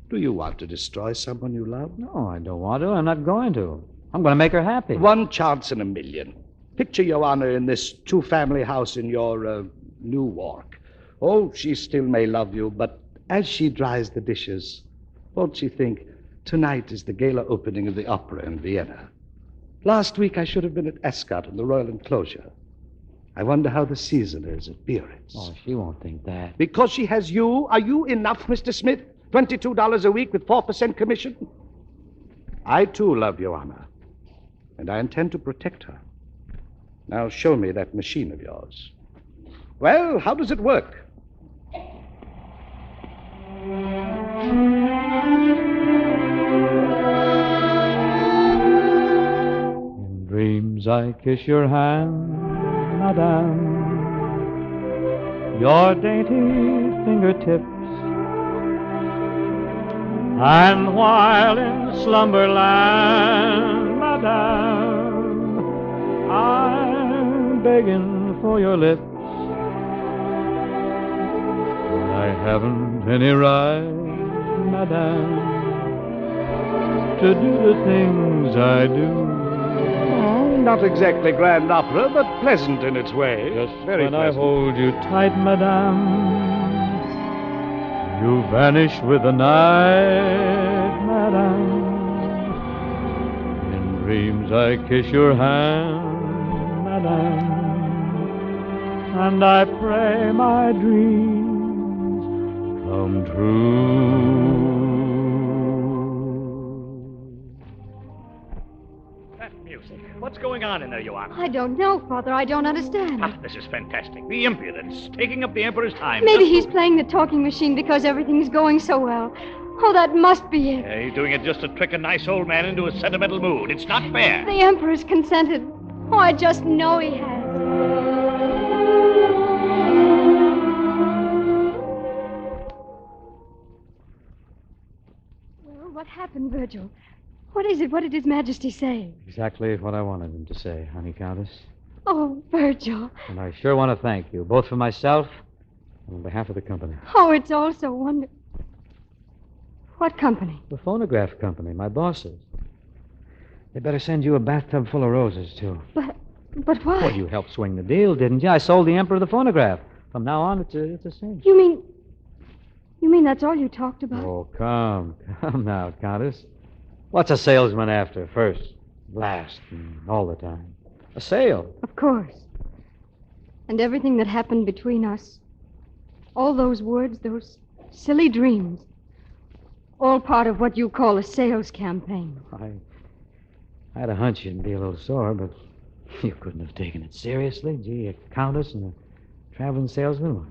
Speaker 3: Do you want to destroy someone you love?
Speaker 2: No, I don't want to. I'm not going to. I'm going to make her happy.
Speaker 3: One chance in a million. Picture Joanna in this two-family house in your Newark. Oh, she still may love you, but as she dries the dishes, won't she think, tonight is the gala opening of the opera in Vienna. Last week I should have been at Ascot in the Royal Enclosure. I wonder how the season is at Biarritz.
Speaker 2: Oh, she won't think that.
Speaker 3: Because she has you? Are you enough, Mr. Smith? $22 a week with 4% commission? I, too, love Joanna. And I intend to protect her. Now show me that machine of yours. Well, how does it work?
Speaker 6: In dreams I kiss your hand, madame, your dainty fingertips. And while in slumberland, madame, I'm begging for your lips. I haven't any right, madame, to do the things I do.
Speaker 3: Not exactly grand opera, but pleasant in its way.
Speaker 6: Just
Speaker 3: very
Speaker 6: when
Speaker 3: pleasant.
Speaker 6: I hold you tight, madame, you vanish with the night, madame. In dreams I kiss your hand, madame, and I pray my dreams come true.
Speaker 9: That music. What's going on in there, Joanna?
Speaker 5: I don't know, Father. I don't understand.
Speaker 9: Ah, this is fantastic. The impudence, taking up the Emperor's time.
Speaker 5: Maybe he's playing the talking machine because everything's going so well. Oh, that must be it.
Speaker 9: He's doing it just to trick a nice old man into a sentimental mood. It's not fair.
Speaker 5: The Emperor's consented. Oh, I just know he has. Well, what happened, Virgil? What is it? What did His Majesty say?
Speaker 2: Exactly what I wanted him to say, honey Countess.
Speaker 5: Oh, Virgil.
Speaker 2: And I sure want to thank you, both for myself and on behalf of the company.
Speaker 5: Oh, it's all so wonderful. What company?
Speaker 2: The phonograph company, my bosses. They better send you a bathtub full of roses, too.
Speaker 5: But why?
Speaker 2: Well, you helped swing the deal, didn't you? I sold the Emperor the phonograph. From now on, it's a cinch.
Speaker 5: You mean that's all you talked about?
Speaker 2: Oh, come now, Countess. What's a salesman after? First, last, and all the time. A sale.
Speaker 5: Of course. And everything that happened between us. All those words, those silly dreams. All part of what you call a sales campaign.
Speaker 2: I had a hunch you'd be a little sore, but you couldn't have taken it seriously. Gee, a countess and a traveling salesman.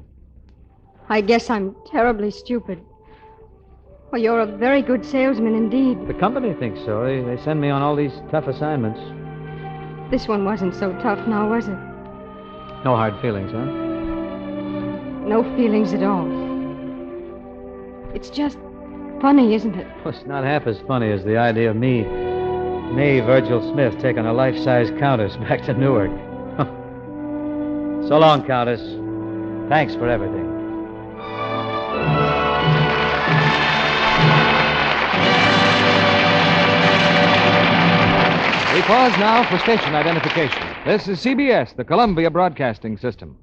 Speaker 5: I guess I'm terribly stupid. Well, you're a very good salesman indeed.
Speaker 2: The company thinks so. They send me on all these tough assignments.
Speaker 5: This one wasn't so tough now, was it?
Speaker 2: No hard feelings, huh?
Speaker 5: No feelings at all. It's just funny, isn't it?
Speaker 2: Well, it's not half as funny as the idea of me, Virgil Smith, taking a life-size countess back to Newark. So long, Countess. Thanks for everything.
Speaker 1: We pause now for station identification. This is CBS, the Columbia Broadcasting System.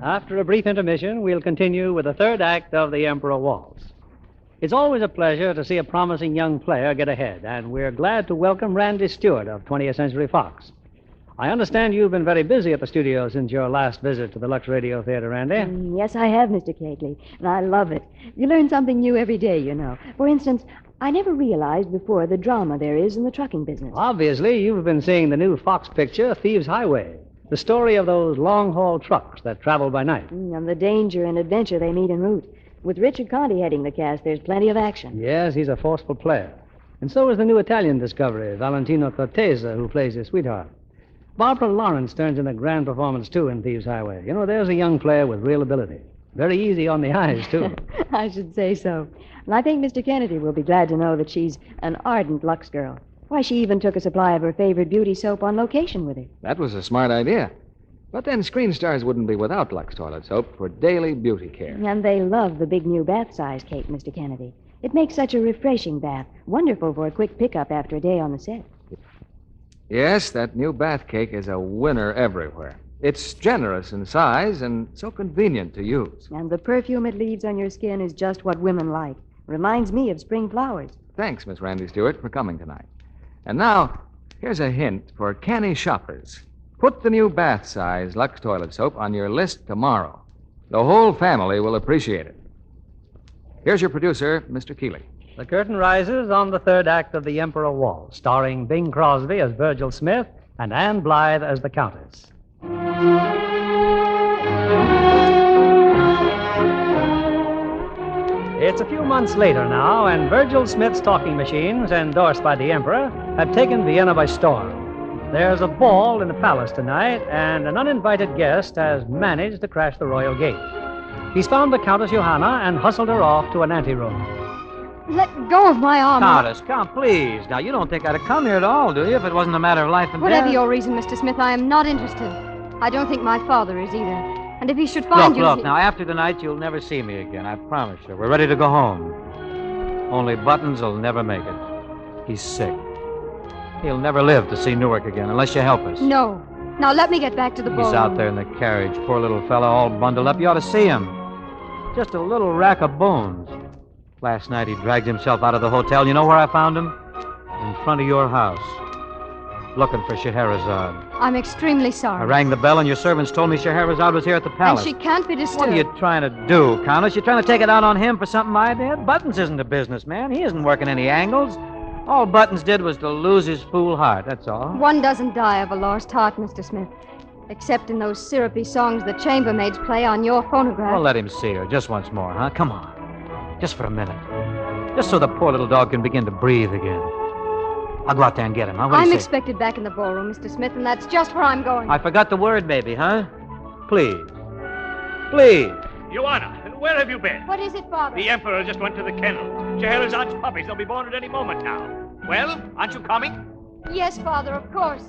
Speaker 2: After a brief intermission, we'll continue with the third act of the Emperor Waltz. It's always a pleasure to see a promising young player get ahead, and we're glad to welcome Randy Stewart of 20th Century Fox. I understand you've been very busy at the studio since your last visit to the Lux Radio Theater, Randy.
Speaker 8: Yes, I have, Mr. Cagley, and I love it. You learn something new every day, you know. For instance, I never realized before the drama there is in the trucking business.
Speaker 2: Obviously, you've been seeing the new Fox picture, Thieves' Highway, the story of those long-haul trucks that travel by night.
Speaker 8: And the danger and adventure they meet en route. With Richard Conti heading the cast, there's plenty of action.
Speaker 2: Yes, he's a forceful player. And so is the new Italian discovery, Valentino Cortese, who plays his sweetheart. Barbara Lawrence turns in a grand performance, too, in Thieves' Highway. You know, there's a young player with real ability. Very easy on the eyes, too.
Speaker 8: I should say so. And I think Mr. Kennedy will be glad to know that she's an ardent Lux girl. Why, she even took a supply of her favorite beauty soap on location with her.
Speaker 1: That was a smart idea. But then screen stars wouldn't be without Lux toilet soap for daily beauty care.
Speaker 8: And they love the big new bath size cake, Mr. Kennedy. It makes such a refreshing bath. Wonderful for a quick pickup after a day on the set.
Speaker 1: Yes, that new bath cake is a winner everywhere. It's generous in size and so convenient to use.
Speaker 8: And the perfume it leaves on your skin is just what women like. Reminds me of spring flowers.
Speaker 1: Thanks, Miss Randy Stewart, for coming tonight. And now, here's a hint for canny shoppers. Put the new bath-size Lux toilet soap on your list tomorrow. The whole family will appreciate it. Here's your producer, Mr. Keeley.
Speaker 2: The curtain rises on the third act of The Emperor Waltz, starring Bing Crosby as Virgil Smith and Anne Blyth as the Countess. It's a few months later now, and Virgil Smith's talking machines, endorsed by the Emperor, have taken Vienna by storm. There's a ball in the palace tonight, and an uninvited guest has managed to crash the royal gate. He's found the Countess Johanna and hustled her off to an anteroom.
Speaker 5: Let go of my arm.
Speaker 2: Countess, come, please. Now, you don't think I'd have come here at all, do you, if it wasn't a matter of life and
Speaker 5: Whatever
Speaker 2: death?
Speaker 5: your reason, Mr. Smith, I am not interested. I don't think my father is either. And if he should find you...
Speaker 2: Look, now, after tonight, you'll never see me again, I promise you. We're ready to go home. Only Buttons will never make it. He's sick. He'll never live to see Newark again, unless you help us.
Speaker 5: No. Now, let me get back to the ballroom.
Speaker 2: He's out there in the carriage, poor little fellow, all bundled up. You ought to see him. Just a little rack of bones. Last night, he dragged himself out of the hotel. You know where I found him? In front of your house. Looking for Scheherazade.
Speaker 5: I'm extremely sorry.
Speaker 2: I rang the bell, and your servants told me Scheherazade was here at the palace.
Speaker 5: And she can't be disturbed.
Speaker 2: What are you trying to do, Countess? You trying to take it out on him for something I did? Buttons isn't a businessman. He isn't working any angles. All Buttons did was to lose his fool heart, that's all.
Speaker 5: One doesn't die of a lost heart, Mr. Smith. Except in those syrupy songs the chambermaids play on your phonograph.
Speaker 2: Well, let him see her just once more, huh? Come on. Just for a minute. Just so the poor little dog can begin to breathe again. I'll go out there and get him, huh? What do you
Speaker 5: I'm
Speaker 2: say?
Speaker 5: expected back in the ballroom, Mr. Smith, and that's just where I'm going.
Speaker 2: I forgot the word, maybe, huh? Please. Please.
Speaker 9: Joanna, where have you been?
Speaker 5: What is it, Father?
Speaker 9: The Emperor just went to the kennel. Scheherazade's puppies, they'll be born at any moment now. Well, aren't you coming?
Speaker 5: Yes, Father, of course.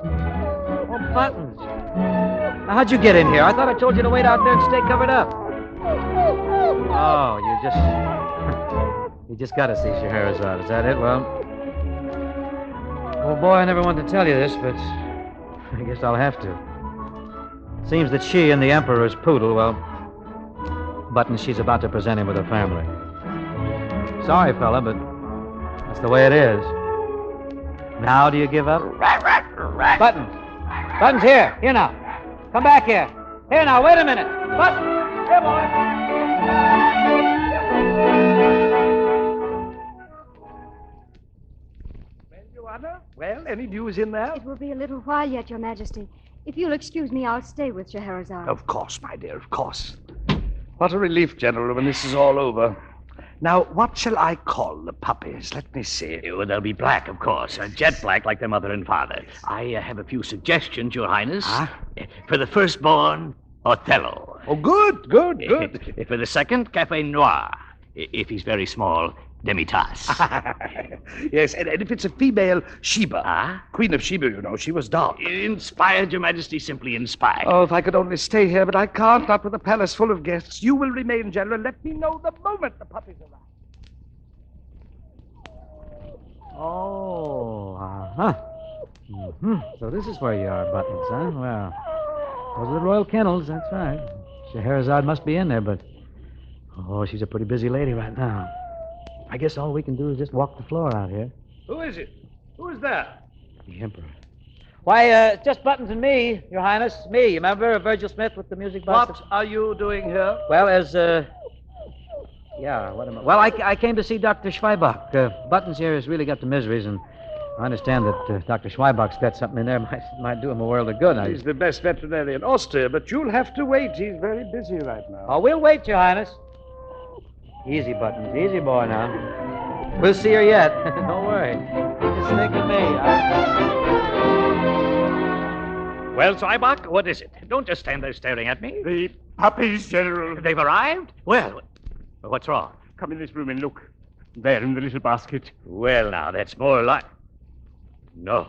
Speaker 2: Oh, Buttons. Now, how'd you get in here? I thought I told you to wait out there and stay covered up. Oh, you just got to see Scheherazade. Is that it? Well, oh, boy, I never wanted to tell you this, but I guess I'll have to. It seems that she and the Emperor's poodle, well, Buttons, she's about to present him with her family. Sorry, fella, but that's the way it is. Now do you give up? Buttons. Buttons, here. Here now. Come back here. Here now, wait a minute. Buttons. Here, boy.
Speaker 3: Well, Your Honor, well, any news in there?
Speaker 5: It will be a little while yet, Your Majesty. If you'll excuse me, I'll stay with Scheherazade.
Speaker 3: Of course, my dear, of course. What a relief, General, when this is all over. Now, what shall I call the puppies? Let me see.
Speaker 9: Oh, they'll be black, of course. Jet black like their mother and father. I have a few suggestions, Your Highness.
Speaker 3: Huh?
Speaker 9: For the firstborn, Othello.
Speaker 3: Oh, good.
Speaker 9: For the second, Café Noir. If he's very small, Demi-Tasse.
Speaker 3: Yes, and if it's a female, Sheba.
Speaker 9: Ah?
Speaker 3: Queen of Sheba, you know, she was dark.
Speaker 9: Inspired, Your Majesty, simply inspired.
Speaker 3: Oh, if I could only stay here, but I can't, not with a palace full of guests. You will remain, General. Let me know the moment the puppies arrive.
Speaker 2: Oh, uh-huh. Mm-hmm. So this is where you are, Buttons, huh? Well, those are the royal kennels, that's right. Scheherazade must be in there, but... Oh, she's a pretty busy lady right now. I guess all we can do is just walk the floor out here.
Speaker 4: Who is it? Who is that?
Speaker 2: The Emperor. Why, just Buttons and me, Your Highness. Me, you remember Virgil Smith with the music box?
Speaker 3: What are you doing here?
Speaker 2: Well, Well, I came to see Dr. Schweibach. Buttons here has really got the miseries, and I understand that Dr. Schweibach's got something in there might do him a world of good.
Speaker 3: He's the best veterinarian in Austria, but you'll have to wait. He's very busy right now.
Speaker 2: Oh, we'll wait, Your Highness. Easy, Buttons. Easy, boy, now. We'll see her yet. Don't worry. Just think of me.
Speaker 9: Well, Zweiback, what is it? Don't just stand there staring at me.
Speaker 10: The puppies, General.
Speaker 9: They've arrived? Well, what's wrong?
Speaker 10: Come in this room and look. There in the little basket.
Speaker 9: Well, now, that's more like... No,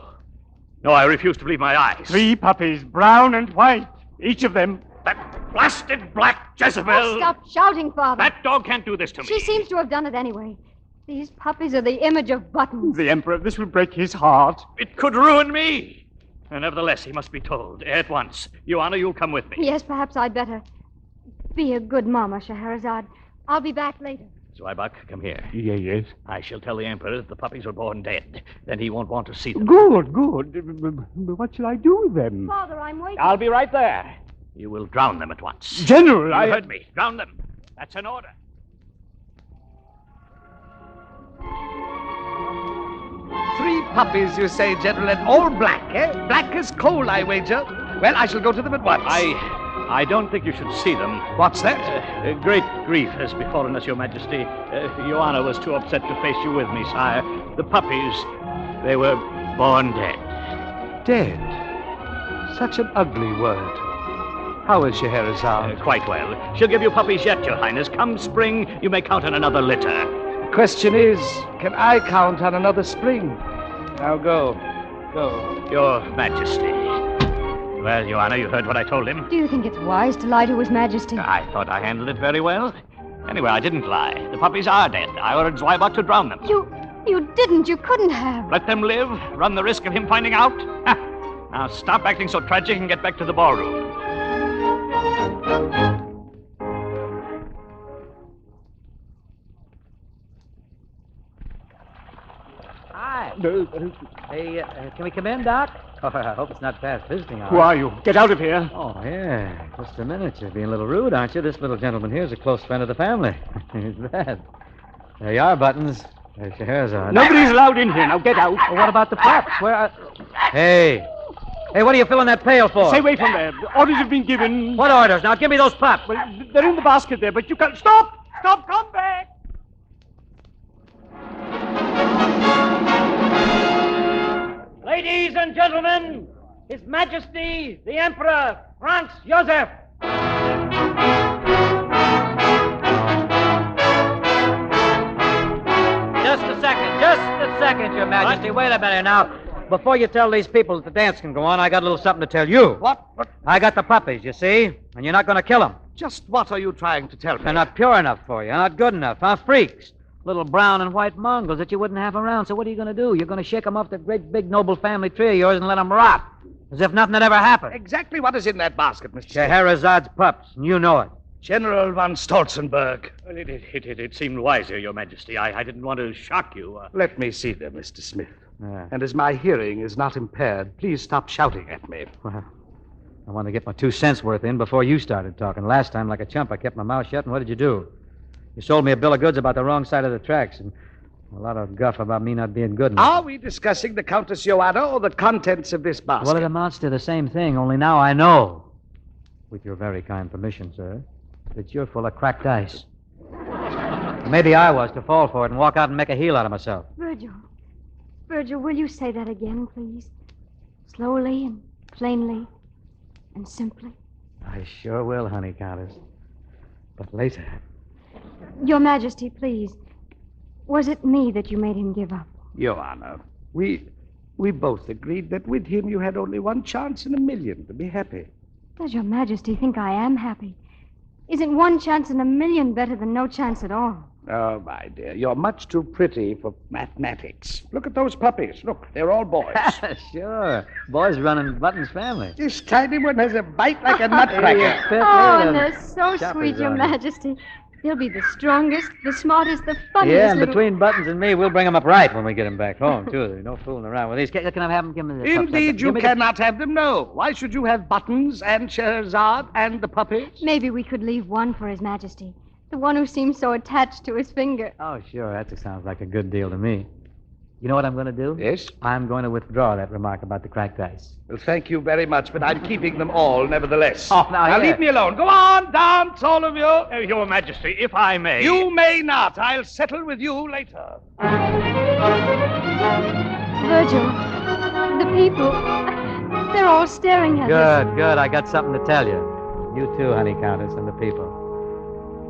Speaker 9: I refuse to believe my eyes.
Speaker 10: 3 puppies, brown and white, each of them.
Speaker 9: That blasted black Jezebel!
Speaker 5: Oh, stop shouting, Father.
Speaker 9: That dog can't do this to me.
Speaker 5: She seems to have done it anyway. These puppies are the image of Buttons.
Speaker 10: The Emperor, this will break his heart.
Speaker 9: It could ruin me. And nevertheless, he must be told at once. Your Honor, you'll come with me.
Speaker 5: Yes, perhaps I'd better. Be a good mama, Scheherazade. I'll be back later.
Speaker 9: Zweiback, come here.
Speaker 10: Yes.
Speaker 9: I shall tell the Emperor that the puppies were born dead. Then he won't want to see them.
Speaker 10: Good. What shall I do with them?
Speaker 5: Father, I'm waiting.
Speaker 9: I'll be right there. You will drown them at once.
Speaker 10: General,
Speaker 9: You heard me. Drown them. That's an order.
Speaker 3: Three puppies, you say, General, and all black, eh? Black as coal, I wager. Well, I shall go to them at once.
Speaker 9: I don't think you should see them.
Speaker 3: What's that?
Speaker 9: Great grief has befallen us, Your Majesty. Your Honor was too upset to face you with me, sire. The puppies, they were born dead.
Speaker 3: Dead? Such an ugly word. How is Scheherazade?
Speaker 9: Quite well. She'll give you puppies yet, Your Highness. Come spring, you may count on another litter.
Speaker 3: The question is, can I count on another spring? Now go.
Speaker 9: Your Majesty. Well, Your Honor, you heard what I told him.
Speaker 5: Do you think it's wise to lie to His Majesty?
Speaker 9: I thought I handled it very well. Anyway, I didn't lie. The puppies are dead. I ordered Zweiback to drown them.
Speaker 5: You didn't. You couldn't have.
Speaker 9: Let them live, run the risk of him finding out. Now stop acting so tragic and get back to the ballroom.
Speaker 2: Hi. Hey, can we come in, Doc? Oh, I hope it's not past visiting hours.
Speaker 10: Who are you? Get out of here.
Speaker 2: Oh, yeah. Just a minute. You're being a little rude, aren't you? This little gentleman here is a close friend of the family. Who's that? There you are, Buttons. There's Scheherazade.
Speaker 10: Nobody's allowed in here. Now get out.
Speaker 2: Well, what about the pups? Where are... Hey, what are you filling that pail for?
Speaker 10: Stay away from there. Orders have been given.
Speaker 2: What orders? Now, give me those pups.
Speaker 10: Well, they're in the basket there, but you can't... Stop! Come back!
Speaker 6: Ladies and gentlemen, His Majesty, the Emperor, Franz Joseph.
Speaker 2: Just a second, Your Majesty. Wait a minute now. Before you tell these people that the dance can go on, I got a little something to tell you.
Speaker 3: What?
Speaker 2: I got the puppies, you see, and you're not going to kill them.
Speaker 3: Just what are you trying to tell me?
Speaker 2: They're not pure enough for you. They're not good enough. Freaks. Little brown and white mongrels that you wouldn't have around. So what are you going to do? You're going to shake them off the great big noble family tree of yours and let them rot. As if nothing had ever happened.
Speaker 3: Exactly what is in that basket, Mr.
Speaker 2: Scheherazade's pups, and you know it.
Speaker 3: General von Stolzenberg.
Speaker 9: Well, it seemed wiser, Your Majesty. I didn't want to shock you.
Speaker 3: Let me see them, Mr. Smith. And as my hearing is not impaired, please stop shouting at me.
Speaker 11: Well, I wanted to get my 2 cents worth in before you started talking. Last time, like a chump, I kept my mouth shut, and what did you do? You sold me a bill of goods about the wrong side of the tracks, and a lot of guff about me not being good enough.
Speaker 3: Are we discussing the Countess Joanna or the contents of this basket?
Speaker 11: Well, it amounts to the same thing, only now I know, with your very kind permission, sir, that you're full of cracked ice. Maybe I was to fall for it and walk out and make a heel out of myself.
Speaker 5: Virgil, will you say that again, please? Slowly and plainly and simply.
Speaker 11: I sure will, honey, Countess. But later.
Speaker 5: Your Majesty, please. Was it me that you made him give up?
Speaker 3: Your Honor, we both agreed that with him you had only one chance in a million to be happy.
Speaker 5: Does Your Majesty think I am happy? Isn't one chance in a million better than no chance at all?
Speaker 3: Oh, my dear, you're much too pretty for mathematics. Look at those puppies. Look, they're all boys.
Speaker 11: Sure. Boys running Button's family.
Speaker 3: This tiny one has a bite like a nutcracker.
Speaker 5: Oh, and they're so sweet, Your Majesty. They'll be the strongest, the smartest, the funniest.
Speaker 11: Yeah, and between Buttons and me, we'll bring them up right when we get them back home, too. There's no fooling around with these. Can I have them? Give me the
Speaker 3: Indeed, you cannot have them, no. Why should you have Buttons and Scheherazade and the puppies?
Speaker 5: Maybe we could leave one for His Majesty. The one who seems so attached to his finger.
Speaker 11: Oh, sure. That sounds like a good deal to me. You know what I'm going to do?
Speaker 3: Yes?
Speaker 11: I'm going to withdraw that remark about the cracked ice.
Speaker 3: Well, thank you very much, but I'm keeping them all, nevertheless.
Speaker 11: Oh, now
Speaker 3: leave me alone. Go on, dance, all of you.
Speaker 9: Your Majesty, if I may.
Speaker 3: You may not. I'll settle with you later.
Speaker 5: Virgil, the people, they're all staring at us.
Speaker 11: Good. I got something to tell you. You too, honey Countess, and the people.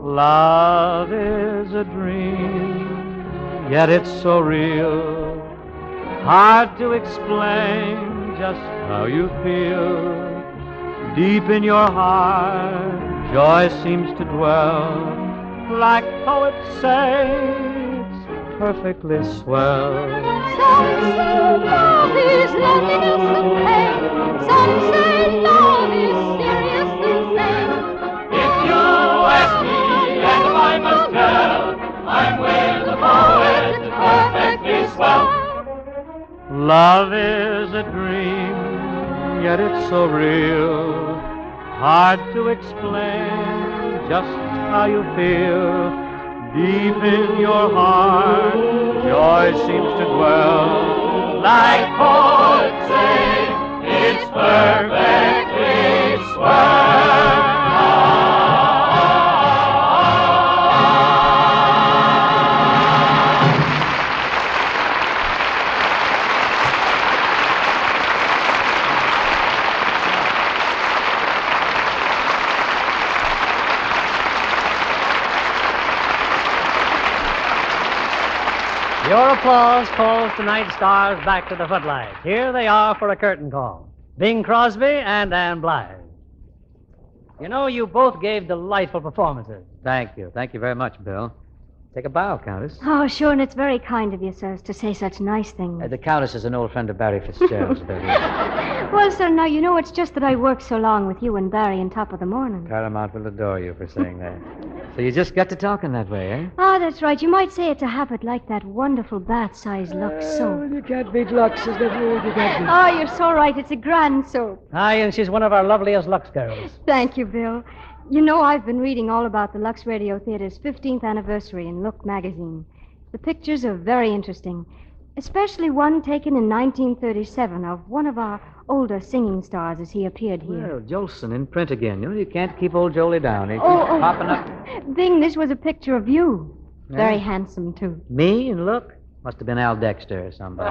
Speaker 6: Love is a dream, yet it's so real. Hard to explain just how you feel. Deep in your heart, joy seems to dwell. Like poets say, it's perfectly swell.
Speaker 5: Some say love is loneliness and pain. Some say love is serious and sane.
Speaker 6: If you ask me, and I must tell, I'm with the poet, perfectly swell. Love is a dream, yet it's so real. Hard to explain just how you feel. Deep in your heart, joy seems to dwell. Like poets say, it's perfectly swell.
Speaker 2: Your applause calls tonight's stars back to the footlights. Here they are for a curtain call. Bing Crosby and Ann Blyth. You know, you both gave delightful performances.
Speaker 11: Thank you. Thank you very much, Bill. Take a bow, Countess.
Speaker 5: Oh, sure, and it's very kind of you, sir, to say such nice things.
Speaker 11: The Countess is an old friend of Barry Fitzgerald's, Billy.
Speaker 5: Well, sir, now, you know, it's just that I worked so long with you and Barry on top of the morning.
Speaker 11: Paramount will adore you for saying that. So you just got to talking that way, eh?
Speaker 5: Oh, that's right. You might say it's a habit like that wonderful bath-sized Lux soap.
Speaker 11: You can't beat Lux, is that rule? You can't beat...
Speaker 5: Oh, you're so right. It's a grand soap.
Speaker 2: Aye, and she's one of our loveliest Lux girls.
Speaker 5: Thank you, Bill. You know, I've been reading all about the Lux Radio Theater's 15th anniversary in Look magazine. The pictures are very interesting, especially one taken in 1937 of one of our older singing stars as he appeared here.
Speaker 11: Well, Jolson in print again. You know, you can't keep old Jolie down. He keeps popping up.
Speaker 5: Bing, this was a picture of you.
Speaker 11: Yeah.
Speaker 5: Very handsome, too.
Speaker 11: Me and Look? Must have been Al Dexter or somebody.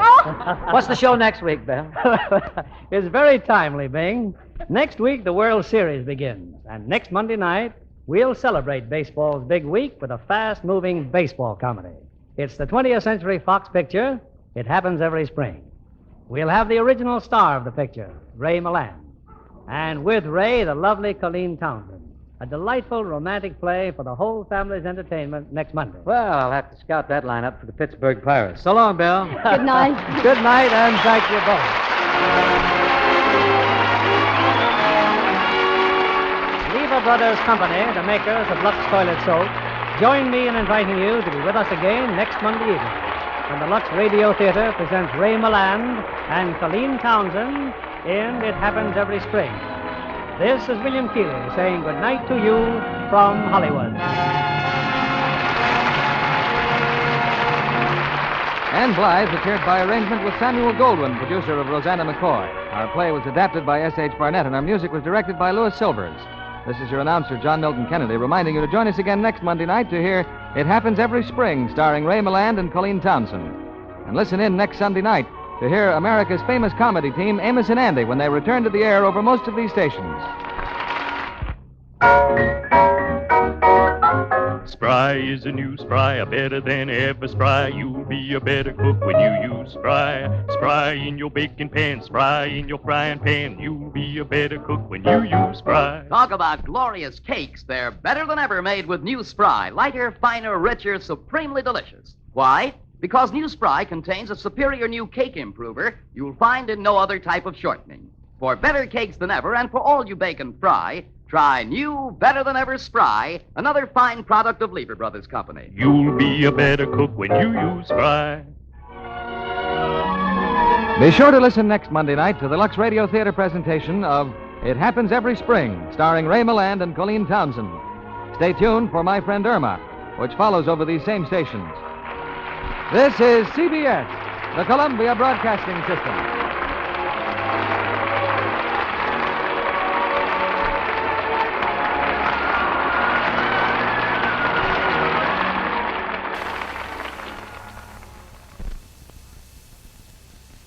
Speaker 11: What's the show next week, Bill?
Speaker 2: It's very timely, Bing. Next week, the World Series begins. And next Monday night, we'll celebrate baseball's big week with a fast-moving baseball comedy. It's the 20th Century Fox picture. It happens every spring. We'll have the original star of the picture, Ray Milland. And with Ray, the lovely Colleen Townsend. A delightful romantic play for the whole family's entertainment next Monday.
Speaker 11: Well, I'll have to scout that lineup for the Pittsburgh Pirates. So long, Bill.
Speaker 5: Good night.
Speaker 2: Good night, and thank you both. Lever Brothers Company, the makers of Lux Toilet Soap, join me in inviting you to be with us again next Monday evening when the Lux Radio Theater presents Ray Milland and Colleen Townsend in It Happens Every Spring. This is William Keeley saying good night to you from Hollywood.
Speaker 1: Anne Blyth appeared by arrangement with Samuel Goldwyn, producer of Rosanna McCoy. Our play was adapted by S.H. Barnett, and our music was directed by Louis Silvers. This is your announcer, John Milton Kennedy, reminding you to join us again next Monday night to hear It Happens Every Spring, starring Ray Milland and Colleen Townsend. And listen in next Sunday night to hear America's famous comedy team, Amos and Andy, when they return to the air over most of these stations.
Speaker 12: Spry is a new Spry, better than ever Spry. You'll be a better cook when you use Spry. Spry in your baking pan, Spry in your frying pan. You'll be a better cook when you use Spry.
Speaker 13: Talk about glorious cakes. They're better than ever made with new Spry. Lighter, finer, richer, supremely delicious. Why? Because new Spry contains a superior new cake improver you'll find in no other type of shortening. For better cakes than ever, and for all you bake and fry, try new, better than ever Spry, another fine product of Lever Brothers Company.
Speaker 12: You'll be a better cook when you use Spry.
Speaker 1: Be sure to listen next Monday night to the Lux Radio Theater presentation of It Happens Every Spring, starring Ray Milland and Colleen Townsend. Stay tuned for My Friend Irma, which follows over these same stations. This is CBS, the Columbia Broadcasting System.